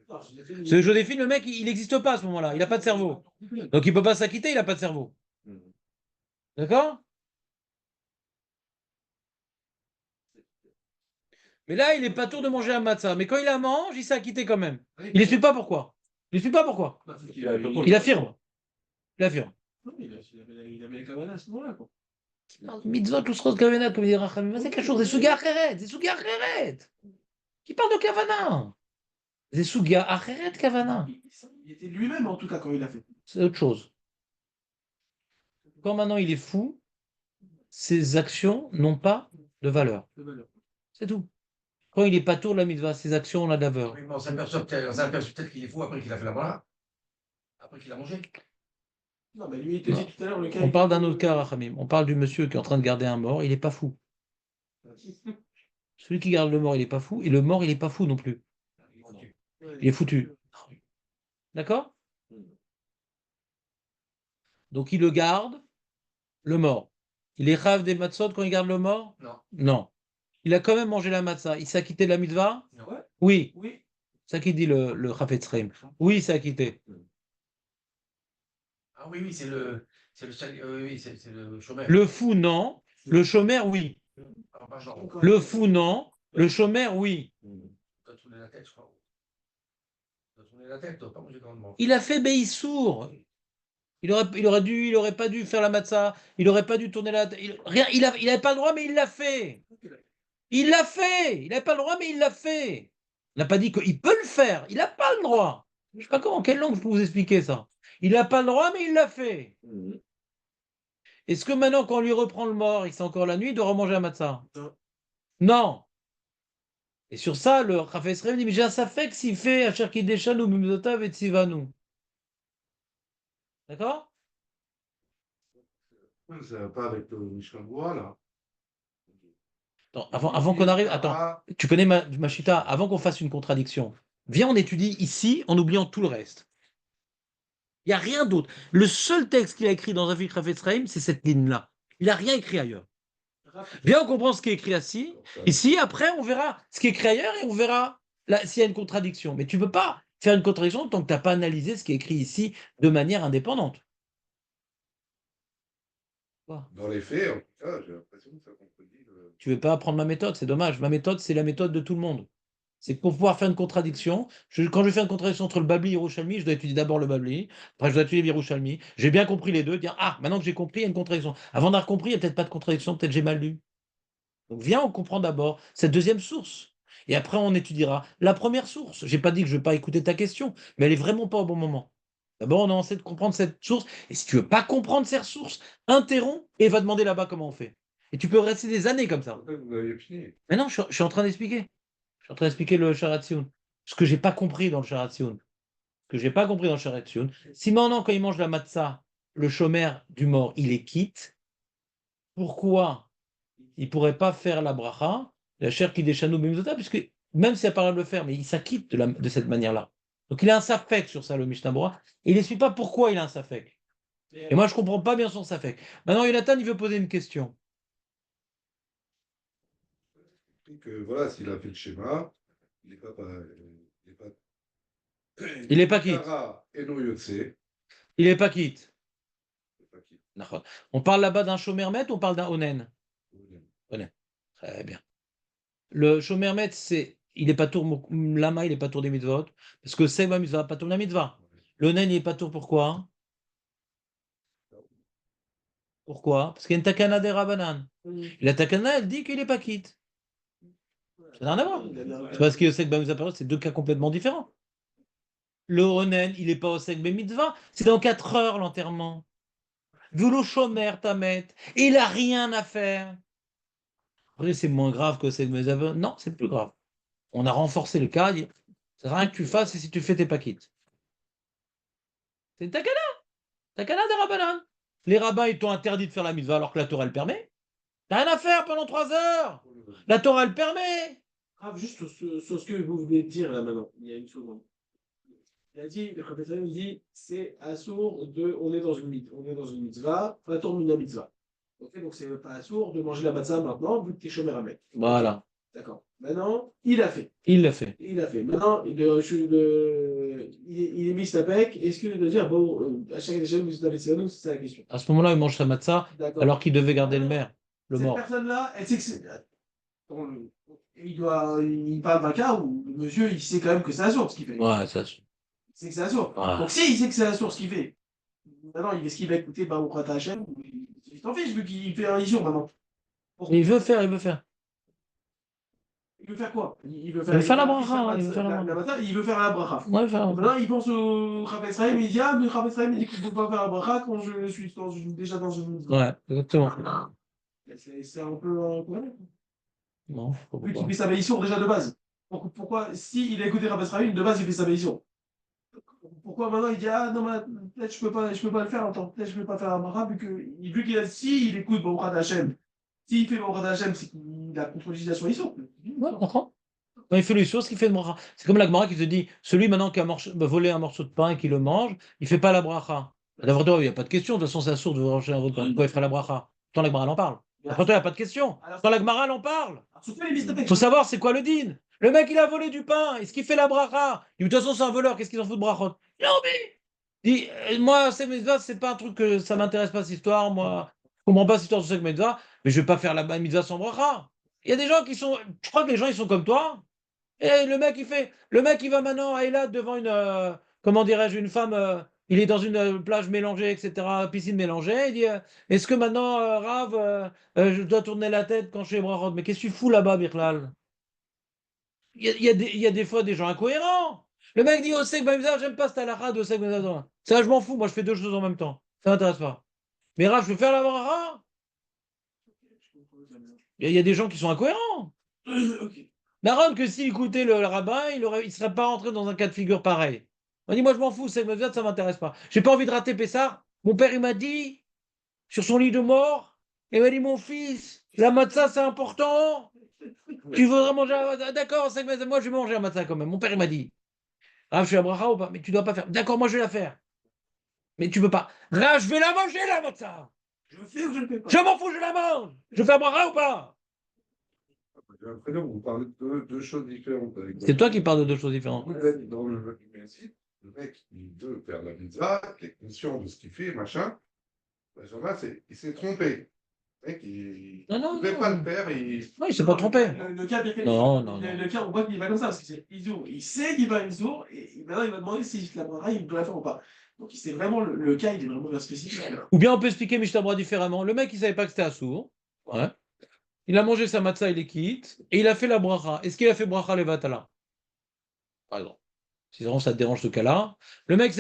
Non, je l'ai fait, Parce que Joséphine, le mec, il n'existe pas à ce moment-là. Il n'a pas de cerveau. Donc il ne peut pas s'acquitter, il n'a pas de cerveau. D'accord? Mais là, il n'est pas tour de manger un matzah. Mais quand il la mange, il s'est acquitté quand même. Il n'explique pas pourquoi. Il n'explique pas pourquoi. Il affirme. Il affirme. Non, il avait les cavanas à ce moment-là, quoi. Mitzvot, tout se kavana, comme dit Rachamim. C'est quelque chose, c'est Sugia Acheret. C'est Sugia Acheret. Qui parle de Kavana? C'est Sugia Acheret Kavana. Il était lui-même, en tout cas, quand il l'a fait. C'est autre chose. Quand maintenant il est fou, ses actions n'ont pas de valeur. De valeur. C'est tout. Quand il est pas tour de la mitzvah, ses actions ont la valeur. Oui, mais on s'aperçoit peut-être qu'il est fou après qu'il a fait la voilà. Après qu'il a mangé. Non, mais lui, il te Non. dit tout à l'heure, le cas. On parle d'un autre cas, Rachamim. On parle du monsieur qui est en train de garder un mort, il n'est pas fou. Celui qui garde le mort, il n'est pas fou. Et le mort, il n'est pas fou non plus. Il est foutu. D'accord? Donc il le garde, le mort. Il est rave des matzot quand il garde le mort? Non. Non. Il a quand même mangé la matzah. Il s'est acquitté de la mitzvah? Ouais. Oui. Oui. C'est ça qu'il dit le Chafetz Chaim. Oui, il s'est acquitté. Ah oui, oui, c'est le oui, c'est le chômeur. Le fou, non. Le chômeur, oui. Ah, pas genre. Le fou, non. Le chômeur, oui. T'as tourné la tête, je crois. T'as tourné la tête, t'as pas mangé grandement. Il a fait Béissour. Il aurait pas dû faire la matzah. Il aurait pas dû tourner la tête. Rien, il avait pas le droit, mais il l'a fait. Il l'a fait. Il n'avait pas le droit, mais il l'a fait. Il n'a pas dit qu'il peut le faire. Il n'a pas le droit. Je ne sais pas comment, quelle langue je peux vous expliquer ça. Il n'a pas le droit, mais il l'a fait. Est-ce que maintenant, quand on lui reprend le mort, il sait encore la nuit, il doit remanger la matzah? Non. Non. Et sur ça, le Chafetz Chaim dit, mais j'ai un safek s'il fait Asher Kideshanu Bimzotav et Tzivanu. D'accord? Ça va pas avec le Mishnah Berurah, là. Attends, avant qu'on arrive, attends, tu connais ma chita, avant qu'on fasse une contradiction, viens, on étudie ici en oubliant tout le reste. Il n'y a rien d'autre. Le seul texte qu'il a écrit dans un film Chafetz Chaim, c'est cette ligne-là. Il n'a rien écrit ailleurs. Viens, on comprend ce qui est écrit ici, après, on verra ce qui est écrit ailleurs et on verra s'il y a une contradiction. Mais tu ne peux pas faire une contradiction tant que tu n'as pas analysé ce qui est écrit ici de manière indépendante. Dans les faits, en tout cas, j'ai l'impression que ça contredit le. Tu ne veux pas apprendre ma méthode, c'est dommage. Ma méthode, c'est la méthode de tout le monde. C'est que pour pouvoir faire une contradiction, quand je fais une contradiction entre le Babli et Yerushalmi, je dois étudier d'abord le Babli, après je dois étudier Yerushalmi. J'ai bien compris les deux, dire ah, maintenant que j'ai compris, il y a une contradiction. Avant d'avoir compris, il n'y a peut-être pas de contradiction, peut-être j'ai mal lu. Donc viens, on comprend d'abord cette deuxième source. Et après, on étudiera la première source. J'ai pas dit que je ne vais pas écouter ta question, mais elle est vraiment pas au bon moment. D'abord, on a essayé de comprendre cette source. Et si tu veux pas comprendre cette source, interromps et va demander là-bas comment on fait. Et tu peux rester des années comme ça. Vous avez fini. Mais non, je suis en train d'expliquer. Je suis en train d'expliquer le Sharatsioun. Ce que j'ai pas compris dans le Sharatsioun. Ce que j'ai pas compris dans le Sharatsioun. Si maintenant, quand il mange la matzah, le chômeur du mort, il est quitte, pourquoi il pourrait pas faire la bracha, la chair qui déchanou bimzota, puisque même s'il n'y a pas de le faire, mais il s'acquitte de cette manière-là. Donc il a un safek sur ça, le Mishnah Bora, et il n'explique pas pourquoi il a un safek. Et moi, je comprends pas bien son safek. Maintenant, Jonathan, il veut poser une question. Que voilà, s'il a fait le schéma, il n'est pas, Il est pas quitte. Kara et no Yotse, Il est pas quitte. il est pas quitte. D'accord. On parle là-bas d'un shomermet ou on parle d'un onen? Onen. Très bien. Le shomermet, c'est. Il n'est pas tour. Lama, il n'est pas tour des mitzvot. Parce que c'est ma mitzvah, pas tour de la mitzvah. L'onen, il n'est pas tour pourquoi? Pourquoi? Parce qu'il y a une takana des Rabbanan. Et la takana, elle dit qu'il n'est pas quitte. Ça n'a rien à voir. C'est parce que Osek Ben Mitzvah, c'est deux cas complètement différents. Le Onen, il n'est pas Osek Ben Mitzvah. C'est dans 4 heures l'enterrement. Voulo Shomer Tamet. Et il n'a rien à faire. Après, c'est moins grave que Osek Ben Mitzvah. Non, c'est plus grave. On a renforcé le cas. Ça sert à rien que tu fasses et si tu fais, t'es pas quitte. C'est une takana. Takana des Rabbanan. Les rabbins, ils t'ont interdit de faire la mitzvah alors que la Torah le permet. T'as rien à faire pendant 3 heures. La Torah le permet. Ah, juste sur ce que vous venez de dire là maintenant, il y a une seconde. Il a dit, le Chafetz Chaim dit, c'est assourd de, on est dans une mitzvah, fator mina mitzvah. Ok, donc c'est pas assourd de manger la matzah maintenant, vu que t'es chômeur à mettre. Voilà. D'accord. Maintenant, il a fait. Il l'a fait. Il a fait. Maintenant, il est mis à pec. Est-ce qu'il doit dire, bon, à chaque échelle, vous avez c'est ça la question. À ce moment-là, il mange sa matzah D'accord. alors qu'il devait garder le maire, le Cette mort. personne-là, elle sait que c'est. Il parle d'un cas où le monsieur, il sait quand même que c'est assourd ce qu'il fait. Ouais, ça. Il sait que c'est assourd. Ouais. Donc, si il sait que c'est assourd ce qu'il fait, maintenant, est-ce qu'il va écouter Baruch Ata Hashem? Il s'en fiche, vu qu'il fait un isur maintenant. Il veut faire, il veut faire. Il veut faire quoi? Il veut faire la bracha, il veut faire la bracha. Il veut faire la bracha. Ouais, faire la bracha. Maintenant, il pense au Chafetz Chaim, il dit, ah, mais Chafetz Chaim, il dit qu'il ne faut pas faire la bracha quand je suis déjà dans une. Ouais, exactement. C'est un peu un problème. Non, faut Vu qu'il pas. fait sa béisson déjà de base. Pourquoi, s'il a écouté Chafetz Chaim, de base, il fait sa béisson. Pourquoi maintenant il dit, ah non, mais peut-être je peux pas le faire, attends, peut-être je peux pas faire la bracha, vu qu'il a, si il écoute Baruch Ata Hashem, s'il fait Baruch Ata Hashem, c'est qu'il a contredit la soisson. Ouais, comprends. Quand il fait le source, il fait le bracha. C'est comme la Gemara qui te dit, celui maintenant qui a volé un morceau de pain et qui le mange, il fait pas la bracha. D'abord, toi, il n'y a pas de question. De toute façon, c'est assourd de manger un pain. Pourquoi il ferait la bracha? Tant la Gemara en parle. Après toi, il n'y a pas de question. Quand la Gemara en parle. Il faut savoir c'est quoi le din. Le mec, il a volé du pain. Est-ce qu'il fait la bracha? De toute façon, c'est un voleur. Qu'est-ce qu'ils en foutent de brachot? Non, mais. Dis, moi, c'est pas un truc que ça m'intéresse pas, cette histoire. Moi, je comprends pas cette histoire de cette mitzvah, mais je vais pas faire la mitzvah sans bracha. Il y a des gens qui sont. Je crois que les gens, ils sont comme toi. Et le mec, il va maintenant à Eilat devant une. Comment dirais-je, une femme. Il est dans une plage mélangée, etc., piscine mélangée. Il dit est-ce que maintenant, Rav, je dois tourner la tête quand je suis brachot? Mais qu'est-ce que tu fous là-bas, Birlal? Il y a des fois des gens incohérents. Le mec dit Osek Bamizar, j'aime pas cette halakha de Osek Bamizar. Ça, je m'en fous, moi je fais 2 choses en même temps. Ça m'intéresse pas. Mais Rav, je veux faire la bracha. Il y a des gens qui sont incohérents. Ok. Naron, que s'il écoutait le rabbin, il serait pas rentré dans un cas de figure pareil. On dit, moi je m'en fous, Osek Bamizar, ça m'intéresse pas. J'ai pas envie de rater Pessah. Mon père, il m'a dit, sur son lit de mort, il m'a dit, mon fils, la matzah, c'est important. Tu voudrais manger d'accord, Osek Bamizar, moi je vais manger la matzah quand même. Mon père, il m'a dit. Rav, je suis à bracha ou pas? Mais tu dois pas faire. D'accord, moi je vais la faire. Mais tu peux pas. Rav, je vais la manger la matzah. Je le fais ou je le fais pas? Je m'en fous, je la mange. Je fais à bracha ou pas? J'ai l'impression que vous parlez de deux choses différentes. C'est toi qui parles de 2 choses différentes. Vous êtes dans le principe, le mec, il veut faire la mitzvah, il est conscient de ce qu'il fait, machin. Benjamin, il s'est trompé. mec, il Non, non, ne pouvait non. pas le faire. Non, il s'est pas trompé. Le cas bien Non, non, non. le cas, on voit qu'il va comme ça, parce que c'est Isour. Il sait qu'il va Isour, et maintenant il va demander si la bracha, il doit la faire ou pas. Donc c'est vraiment le cas, il est vraiment bien spécifique. Ou bien on peut expliquer Mishnah différemment. Le mec, il savait pas que c'était assourd. Ouais. Il a mangé sa matzah, il est quitte, et il a fait la bracha. Est-ce qu'il a fait bracha levatala? Par exemple. Si vraiment ça te dérange ce cas-là. Le mec,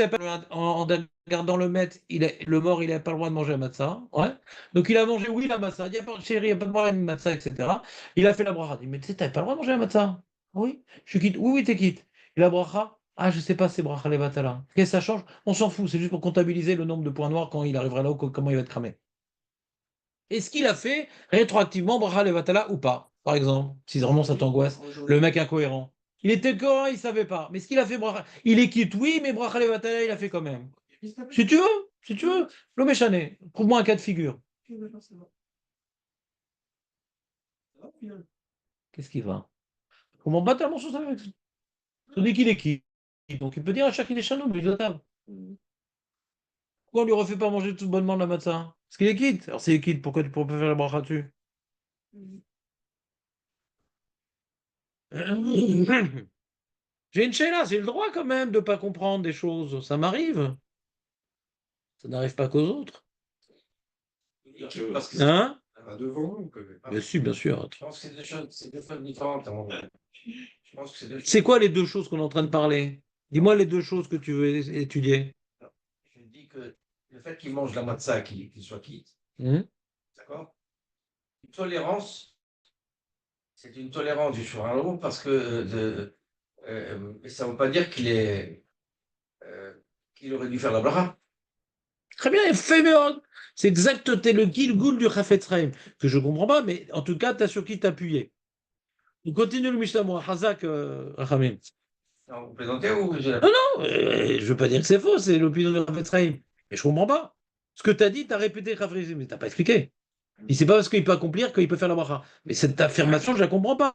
en regardant le maître, le mort, il n'avait pas le droit de manger la matzah. Ouais. Donc il a mangé, oui, la matzah. Il n'y a pas, chérie, il n'y a pas de problème, matzah, etc. Il a fait la bracha. Il dit, mais tu sais, tu n'avais pas le droit de manger la matzah. Oui, je suis quitte. Oui, oui, t'es quitte. Et la bracha, ah, je sais pas, c'est bracha levatala. Qu'est-ce que ça change? On s'en fout, c'est juste pour comptabiliser le nombre de points noirs quand il arrivera là, comment il va être cramé. Est-ce qu'il a fait rétroactivement bracha levatala ou pas? Par exemple, si vraiment ça t'angoisse, le mec incohérent. Il était cohérent, il savait pas. Mais est-ce qu'il a fait bracha? Il est quitte, oui, mais bracha levatala, il a fait quand même. Si tu veux, le méchané, trouve-moi un cas de figure. Qu'est-ce qu'il va? Comment pas tellement sur ça avec ça. On dit qu'il est quitte. Donc il peut dire à chaque des chanou, mais de table. Pourquoi on lui refait pas manger tout bonnement la matzah? Parce qu'il est quitte. Alors s'il est quitte, pourquoi tu pourrais pas faire la bracha dessus? J'ai une là, j'ai le droit quand même de ne pas comprendre des choses. Ça m'arrive. Ça n'arrive pas qu'aux autres. Parce que Hein? Pas devant nous, quand même. Bien sûr, bien sûr. je pense que c'est deux choses différentes. À mon avis. Je pense que c'est deux choses. C'est quoi les deux choses qu'on est en train de parler? Dis-moi les deux choses que tu veux étudier. Je dis que le fait qu'il mange la matzah, qu'il soit quitte, Hum. d'accord? Une tolérance, c'est une tolérance du Shulchan parce que ça ne veut pas dire euh, qu'il aurait dû faire la bracha. Très bien, fait c'est exact, t'es le Gilgoul du Chafetz Chaim, que je comprends pas, mais en tout cas, tu as sur qui t'appuyer. On continue le Mishnah, moi, Hazak, Rachamim. Non, vous plaisantez ou j'ai la... Non, non, je veux pas dire que c'est faux, c'est l'opinion du Chafetz Chaim. Mais je comprends pas. Ce que tu as dit, tu as répété Chafetz Chaim, mais tu n'as pas expliqué. Il sait pas parce qu'il peut accomplir qu'il peut faire la bracha. Mais cette affirmation, je la comprends pas.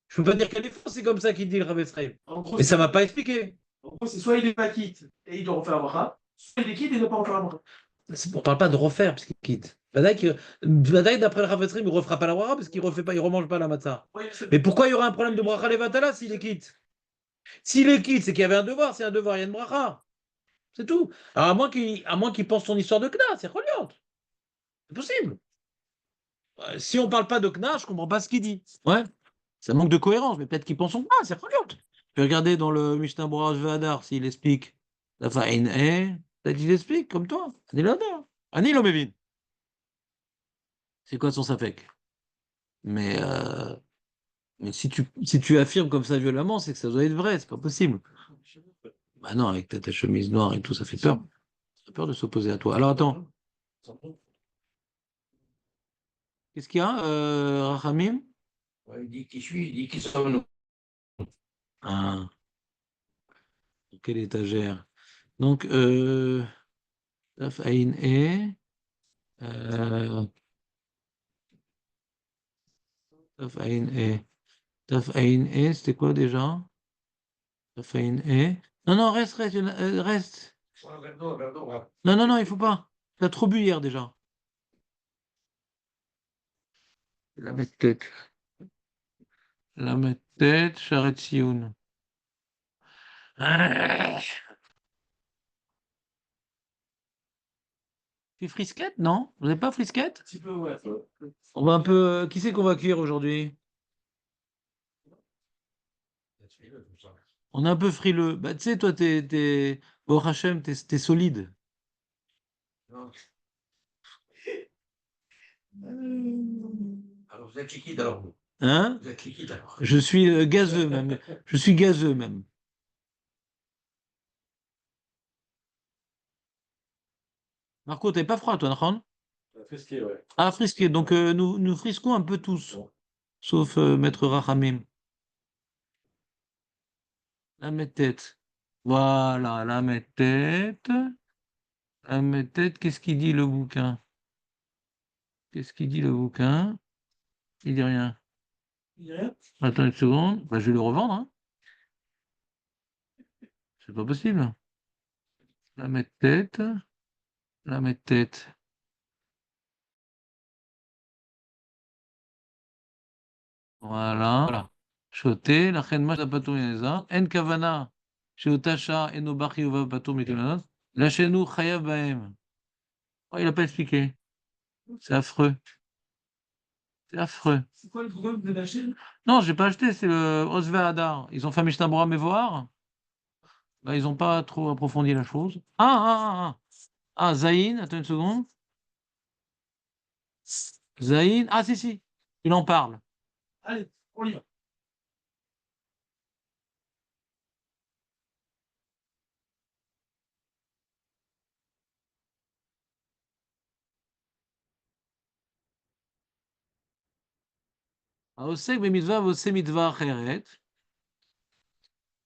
Je peux pas dire qu'elle est fausse, c'est comme ça qu'il dit le Chafetz Chaim. En gros, Mais ça m'a pas expliqué. c'est soit il est pas quitte et il doit refaire la bracha, soit il est quitte et il ne doit pas refaire la bracha. On parle pas de refaire parce qu'il quitte. Badaï, d'après le Chafetz Chaim, il refera pas la bracha parce qu'il refait pas, il remange pas la matzah. Ouais, Mais pourquoi il y aura un problème de bracha levatala s'il est quitte? S'il est quitte, c'est qu'il y avait un devoir. C'est un devoir, il y a une bracha. C'est tout. Alors, à moins qu'il pense son histoire de Kna, c'est reliant. C'est possible. Si on parle pas de Kna, je comprends pas ce qu'il dit. Ouais. Ça manque de cohérence, mais peut-être qu'il pense son Kna, c'est reliant. Tu peux regarder dans le Mishnah Berurah Vadar s'il explique. La fa'in peut-être il explique comme toi. Ani l'adar. Ani l'omevin. C'est quoi son safek? Mais, mais si tu affirmes comme ça violemment, c'est que ça doit être vrai, c'est pas possible. Bah non, avec ta chemise noire et tout, ça fait peur. Ça fait peur de s'opposer à toi. Alors attends, qu'est-ce qu'il y a, Rachamim? Ouais, il dit qui je suis, il dit qui sommes-nous. Ah, quelle étagère? Donc, Taf Ain E, euh, Taf Ain E, Taf Ain E, c'était quoi déjà? Taf Ain E. Non, non, reste. Ouais, un verre d'eau, ouais. Non, non, non, il faut pas. T'as trop bu hier déjà. La mettre tête. La mettre tête, Charet Sioun. Ah. Tu frisquette, non? Vous n'avez pas frisquette? Un petit peu, ouais. On va un peu. Qui c'est qu'on va cuire aujourd'hui? On est un peu frileux. Bah, tu sais, toi, Bon, Hachem, t'es solide. Non. Alors vous êtes liquide alors vous. Hein? Vous êtes liquide alors. Je suis gazeux même. Je suis gazeux même. Marco, t'es pas froid, toi, non? Frisqué, ouais. Ah, frisqué. Donc, nous frisquons un peu tous. Sauf Maître Rachamim. La tête. Voilà, la tête. La tête, qu'est-ce qu'il dit le bouquin? Qu'est-ce qu'il dit le bouquin? Il dit rien. Il y a rien. Attends une seconde. Bah, je vais le revendre, hein. C'est pas possible. La tête. La tête. Voilà. Shoté, la chen mash patur yeza. En kavana, sheota sha eno bar chiyuva patur mikulanot. La chenu chayav bahem. Oh, il n'a pas expliqué. C'est affreux. C'est affreux. C'est quoi le programme de la chaîne? Non, j'ai pas acheté, c'est le Osve Hadar. Ils ont fait Mishnah Bora Mevoar. Bah, ils n'ont pas trop approfondi la chose. Zayn, attends une seconde. Zayn, si, il en parle. Allez, on y va. Aosek bemitzvah vose mitzvah acheret.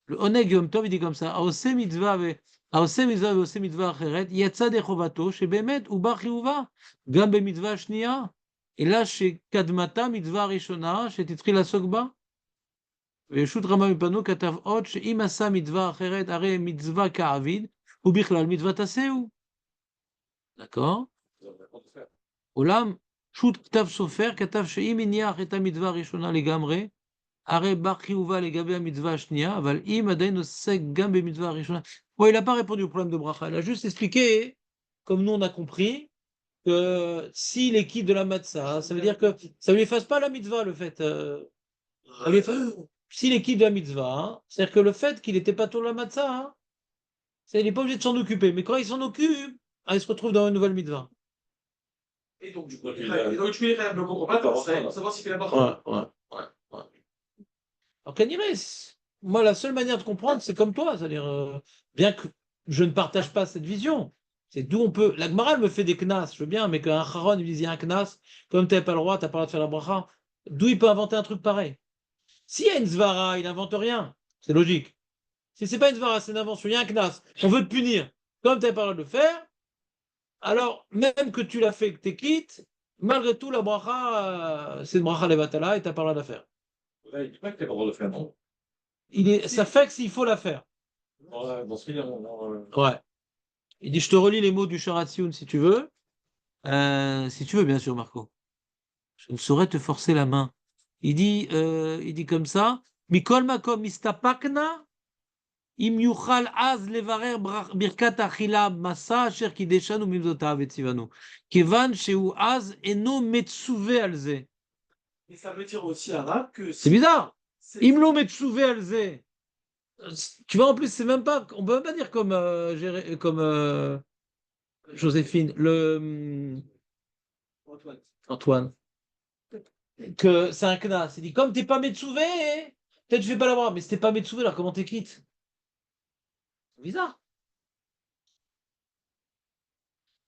Le Oneg Yom Tov, il dit comme ça. Aosek mitzvah vose mitzvah acheret. Yatsa de chovato, shebemet uba chiyuva. Gam bemitzvah shniya. Et là, chez Kadmata, mitzvah rishona, chez Titri la Sokba. וישות רמה מפנו כתב עוד שאם עשה מצווה אחרת הרי מצווה כעביד ובכלל מצווה תעשהו. d'accord? אולם שו"ת כתב סופר כתב שאם הניח את המצווה הראשונה לגמרי הרי בר חיובה לגבי המצווה השנייה, אבל אם עדיין עוסק גם במצווה הראשונה. Bon, il n'a pas répondu au problème de bracha, il a juste expliqué, comme nous on a compris, que s'il est quitte de la matzah, ça veut dire que ça ne lui efface pas la mitzvah le fait. Ça lui efface- S'il est quitte de la mitzvah, hein, c'est-à-dire que le fait qu'il n'était pas tout la matzah, hein, il n'est pas obligé de s'en occuper. Mais quand il s'en occupe, il se retrouve dans une nouvelle mitzvah. Et donc, du coup, tu es le comprends pas, pour savoir s'il fait la bracha. Ouais. Alors, Canires, moi, la seule manière de comprendre, c'est comme toi. C'est-à-dire, bien que je ne partage pas cette vision, c'est d'où on peut. La Gemara, elle me fait des knas, je veux bien, mais qu'un charon lui dise il y a un knas, comme tu n'as pas le droit, tu n'as pas le droit de faire la bracha, d'où il peut inventer un truc pareil? S'il y a une zvara, il n'invente rien. C'est logique. Si c'est pas une zvara, c'est une invention, il y a un knas, on veut te punir, comme tu n'as pas le droit de le faire, alors même que tu l'as fait, que tu es quitte, malgré tout, la bracha, c'est une bracha levatala et tu n'as pas le droit de la faire. Ouais, il dit pas que t'as pas le droit de le faire, non? Ça fait que s'il faut la faire. Ouais, dans ce cas-là, Ouais. Il dit, je te relis les mots du Sharatsioun si tu veux. Si tu veux, bien sûr, Marco. Je ne saurais te forcer la main. Il dit comme ça, Mikol makom mistapakna, im yuchal az levarer birkat achila masa asher kideshanu mimzotav etzivanu. Kevan sheu az eno metsuve alze. Et ça veut dire aussi arabe que C'est bizarre. c'est- Imlo metsuve alze. Tu vois, en plus, c'est même pas, on peut même pas dire comme, Joséphine, Antoine, que c'est un knas. Il dit, comme t'es pas Metsouvé, peut-être je vais pas l'avoir, mais si t'es pas Metsouvé, alors comment t'es quitte? C'est bizarre.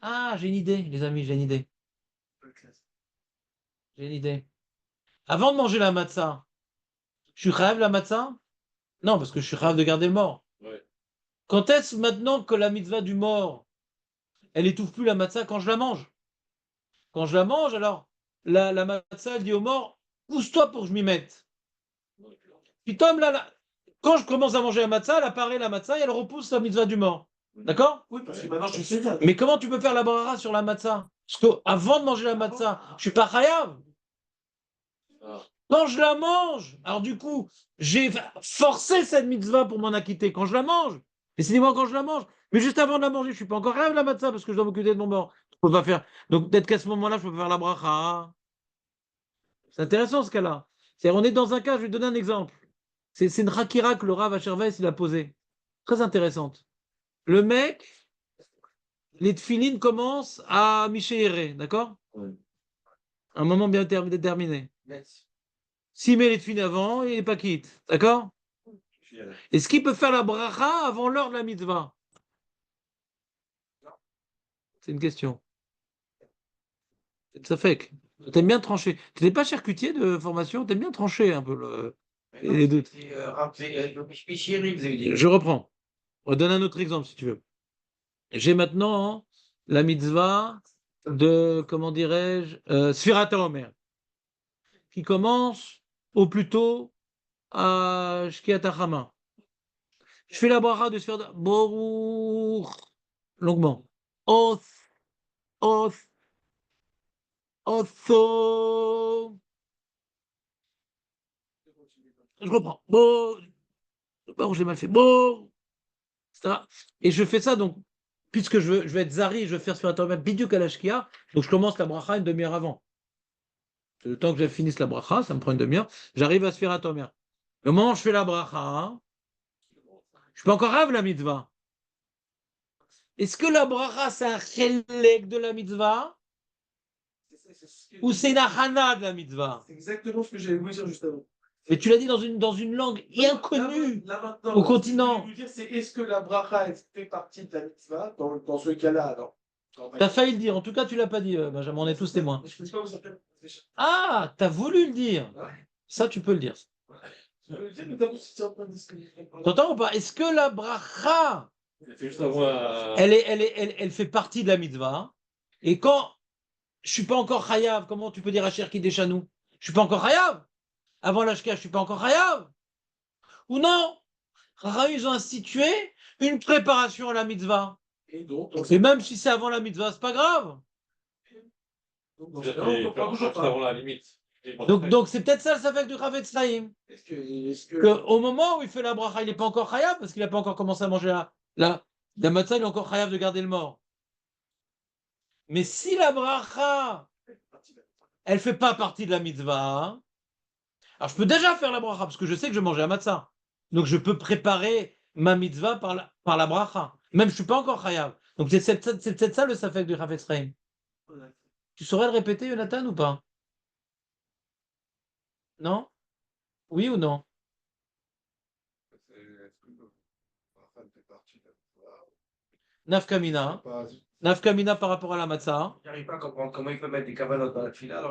Ah, j'ai une idée, les amis, j'ai une idée. J'ai une idée. Avant de manger la matzah, je suis rêve la matzah? Non, parce que je suis rêve de garder le mort. Ouais. Quand est-ce maintenant que la mitzvah du mort, elle étouffe plus la matzah quand je la mange? Quand je la mange, alors, la matzah, elle dit au mort, pousse-toi pour que je m'y mette. Puis Tom, quand je commence à manger la matzah, elle apparaît la matzah et elle repousse la mitzvah du mort. D'accord? Oui, parce que maintenant je sais ça. Mais comment tu peux faire la brara sur la matzah? Parce que avant de manger la matzah, je suis pas chayav. Ah. Quand je la mange, alors du coup, j'ai forcé cette mitzvah pour m'en acquitter quand je la mange. Et c'est moi quand je la mange. Mais juste avant de la manger, je suis pas encore chayav la matzah parce que je dois m'occuper de mon mort. Je peux pas faire. Donc peut-être qu'à ce moment-là, je peux faire la bracha. C'est intéressant ce cas-là. C'est-à-dire, on est dans un cas, je vais te donner un exemple. C'est une rakira que le Rav Ashervès il a posée. Très intéressante. Le mec, les tfilines commencent à Michéiré, d'accord? Ouais. Un moment bien déterminé. S'il met les tfilines avant, il n'est pas quitte, d'accord? Est-ce qu'il peut faire la bracha avant l'heure de la mitzvah? C'est une question. Ça fait que t'aimes bien trancher. Tu n'es pas charcutier de formation, t'aimes bien trancher un peu les doutes. Je reprends. On donne un autre exemple si tu veux. J'ai maintenant la mitzvah de, comment dirais-je, Sfirat HaOmer, qui commence au plus tôt à Shkiat HaChama. Je fais la bracha de Sfirat Boruch, longuement. Oth, Oth, Otho. Je reprends. Bon, bon, j'ai mal fait. Bon, etc. Et je fais ça, donc, puisque je vais être Zari, je vais faire sur la Torah Bidyuk à l'Ashkia, donc je commence la bracha une demi-heure avant. Le temps que je finisse la bracha, ça me prend une demi-heure, j'arrive à se faire à Tomer. Le moment où je fais la bracha, je peux encore rêver la mitzvah. Est-ce que la bracha, c'est un chélek de la mitzvah ou c'est une achana de la mitzvah? C'est exactement ce que j'allais vous dire juste avant. Mais tu l'as dit dans une langue inconnue Maintenant, au ce que continent. je voulais vous dire, c'est est-ce que la bracha elle fait partie de la mitzvah dans ce cas-là? T'as failli le dire, en tout cas tu l'as pas dit, Benjamin, on est tous témoins. Je ne sais pas vous appeler. Ah, t'as voulu le dire. Ouais. Ça, tu peux le dire. Je veux dire, notamment si tu es en train de discuter. T'entends ou pas? Est-ce que la bracha, C'est juste avant elle fait partie de la mitzvah? Et quand je suis pas encore chayav, comment tu peux dire Asher qui déchanou? Je suis pas encore chayav. Avant l'ashka, je suis pas encore chayav. Ou non? Chachamim, ils ont institué une préparation à la mitzvah. Et donc, Et même si c'est avant la mitzvah, c'est pas grave. dans ce cas-là, on comprend toujours juste pas. avant la limite. Donc c'est peut-être ça le safek du Chavetz Chaim. Est-ce que... Au moment où il fait la bracha, il n'est pas encore chayav parce qu'il n'a pas encore commencé à manger la matzah, il est encore chayav de garder le mort. Mais si la bracha, elle fait pas partie de la mitzvah, alors je peux déjà faire la bracha parce que je sais que je vais manger la matzah. Donc je peux préparer ma mitzvah par la bracha. Même je suis pas encore chayav. Donc c'est peut-être ça le safek du Chavetz Chaim. Tu saurais le répéter, Jonathan, ou pas? Non? Oui ou non? Est-ce que le bracha fait partie de la mitzvah? Nafkamina. Pas- Nafkamina par rapport à la matzah. J'arrive pas à comprendre comment il peut mettre des cavanotes dans la fila,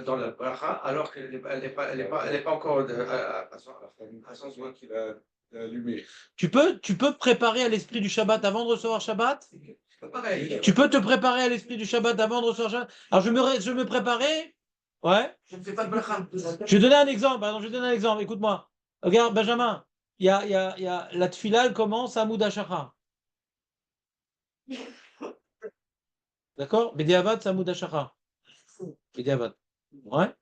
dans la bracha, alors qu'elle n'est pas encore à son soin. qu'il a allumé. Tu peux préparer à l'esprit du Shabbat avant de recevoir Shabbat? C'est pas pareil. Tu peux te préparer à l'esprit du Shabbat avant de recevoir Shabbat? Alors je me préparais. Ouais. Je ne fais pas de bracha. Je vais donner un exemple. Pardon, je vais donner un exemple. Écoute-moi. Regarde, Benjamin. Il y a la tfila, elle commence à Moud Hashachar. D'accord? Bediavad, c'est à Moud Hashachar. Bediavad. Ouais.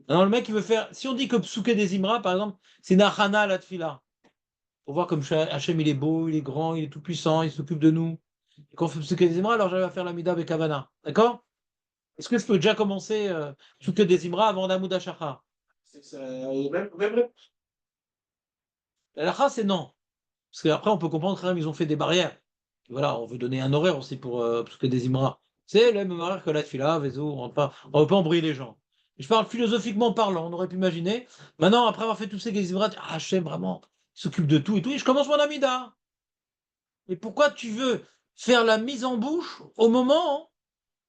Alors le mec, il veut faire. Si on dit que Psuké des Imra, par exemple, c'est Nachana la tfila. Pour voir comme Hachem, il est beau, il est grand, il est tout puissant, il s'occupe de nous. Et quand on fait Psuké des Imra, alors j'arrive à faire la Mida avec Kavana. D'accord? Est-ce que je peux déjà commencer Psuké des Imra avant Damoud Hashachar? Même La lacha, c'est non. Parce qu'après, on peut comprendre quand même, ils ont fait des barrières. Voilà, on veut donner un horaire aussi pour que des Imra. C'est le même horaire que la Tfila, Vezo, on ne veut pas embrouiller les gens. Je parle philosophiquement parlant, on aurait pu imaginer. Maintenant, après avoir fait tous ces Imra, ah, Hachem, vraiment, il s'occupe de tout et tout, et je commence mon Amida. Mais pourquoi tu veux faire la mise en bouche au moment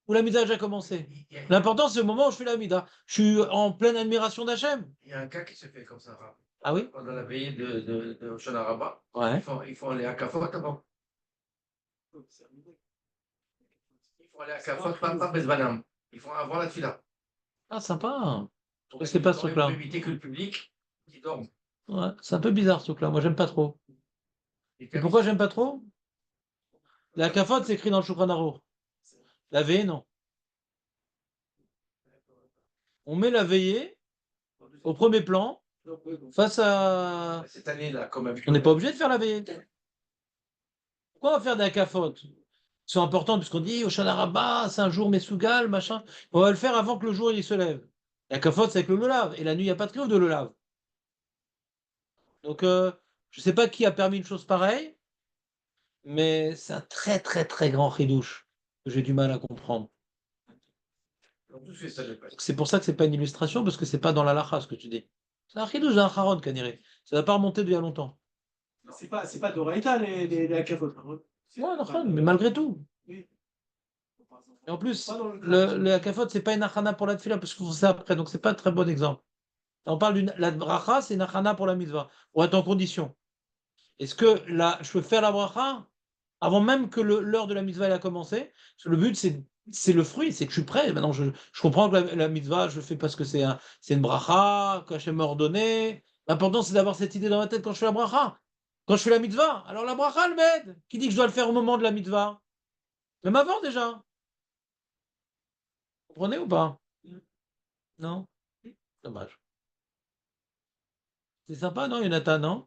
où la Mida a déjà commencé? L'important, c'est au moment où je fais la Mida. Je suis en pleine admiration d'Hachem. Il y a un cas qui se fait comme ça. Ah oui? Pendant la veillée de Hoshana Rabbah, Ouais. ils font les akafot avant. Ils font les akafot, pas Bezbanam. Ils font avant la tfila. Ah, sympa. Pour C'est pas ce pour truc-là. éviter que le public qui dorme. Ouais, c'est un peu bizarre ce truc-là. Moi, j'aime pas trop. Et pourquoi j'aime pas trop? La cafote, c'est écrit dans le Shulchan Aruch. La veillée, non. On met la veillée au premier plan face à. Cette année-là, comme On n'est pas obligé de faire la veillée. Pourquoi on va faire des cafotes? Ils sont importants puisqu'on dit Hoshana Rabbah, c'est un jour Mesougal, machin. On va le faire avant que le jour il se lève. La cafote, c'est avec le lave. Et la nuit, il n'y a pas de triomphe de le lave. Donc, je ne sais pas qui a permis une chose pareille, mais c'est un très, très, très grand chidouche que j'ai du mal à comprendre. C'est pour ça que c'est pas une illustration, parce que c'est pas dans la lacha ce que tu dis. C'est un chidouche d'un haron, Kaniré. Ça va pas remonter d'il y a longtemps. c'est pas d'Oraïta les akafot. Ouais, d'accord, mais malgré tout. Oui. Et en plus, Pas dans le akafot, c'est pas une achana pour la tefila, parce qu'il faut ça après, donc c'est pas un très bon exemple. On parle d'une la bracha, c'est une achana pour la mitzvah, pour être en condition. Est-ce que là, je peux faire la bracha avant même que l'heure de la mitzvah elle a commencé? Parce que le but, c'est le fruit, c'est que je suis prêt. Maintenant, je comprends que la mitzvah, je le fais parce que c'est une bracha, qu'Hachem m'a ordonné. L'important, c'est d'avoir cette idée dans ma tête quand je fais la bracha. Quand je fais la mitzvah, alors la bracha, elle m'aide. Qui dit que je dois le faire au moment de la mitzvah? Même avant déjà. Vous comprenez ou pas? Non? Dommage. C'est sympa, non, Jonathan, non?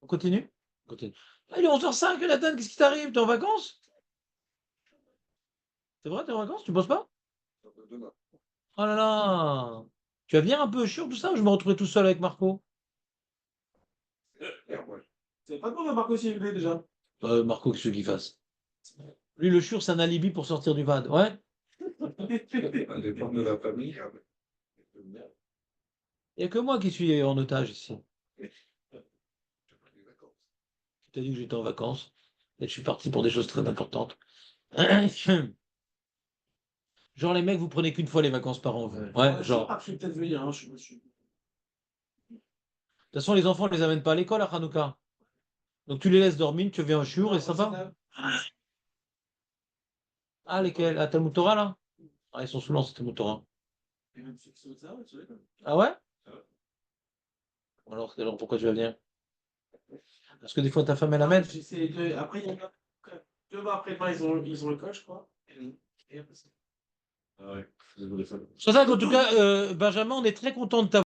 On continue? On continue. Ah, il est 11h05, Jonathan, qu'est-ce qui t'arrive? T'es en vacances? C'est vrai, t'es en vacances? Tu bosses pas? Oh là là! Tu vas venir un peu sur tout ça ou je me retrouve tout seul avec Marco? C'est pas de bon, Marco aussi, il est déjà. Marco, qu'est-ce qu'il fasse? Lui, le chur, c'est un alibi pour sortir du VAD. Ouais? Ça dépend de la famille. Il n'y a que moi qui suis en otage ici. Tu t'as dit que j'étais en vacances. Et je suis parti pour des choses très importantes. Genre, les mecs, vous prenez qu'une fois les vacances par an. Vous. Ouais, genre. Je vais peut-être venir, hein, je suis. De toute façon, les enfants, on les amène pas à l'école à Hanouka. Donc, tu les laisses dormir, tu viens un jour et ça va. Ah, lesquels? Ah, Talmud Torah, là? Ah, ils sont saoulants, ces Talmud Torah. Ah ouais? Alors, pourquoi tu vas venir? Parce que des fois, ta femme, elle amène. Après, il y a 2 mois après, ils ont le coach, je crois. Et après, Ah ouais. C'est C'est ça qu'en tout cas, Benjamin, on est très content de t'avoir.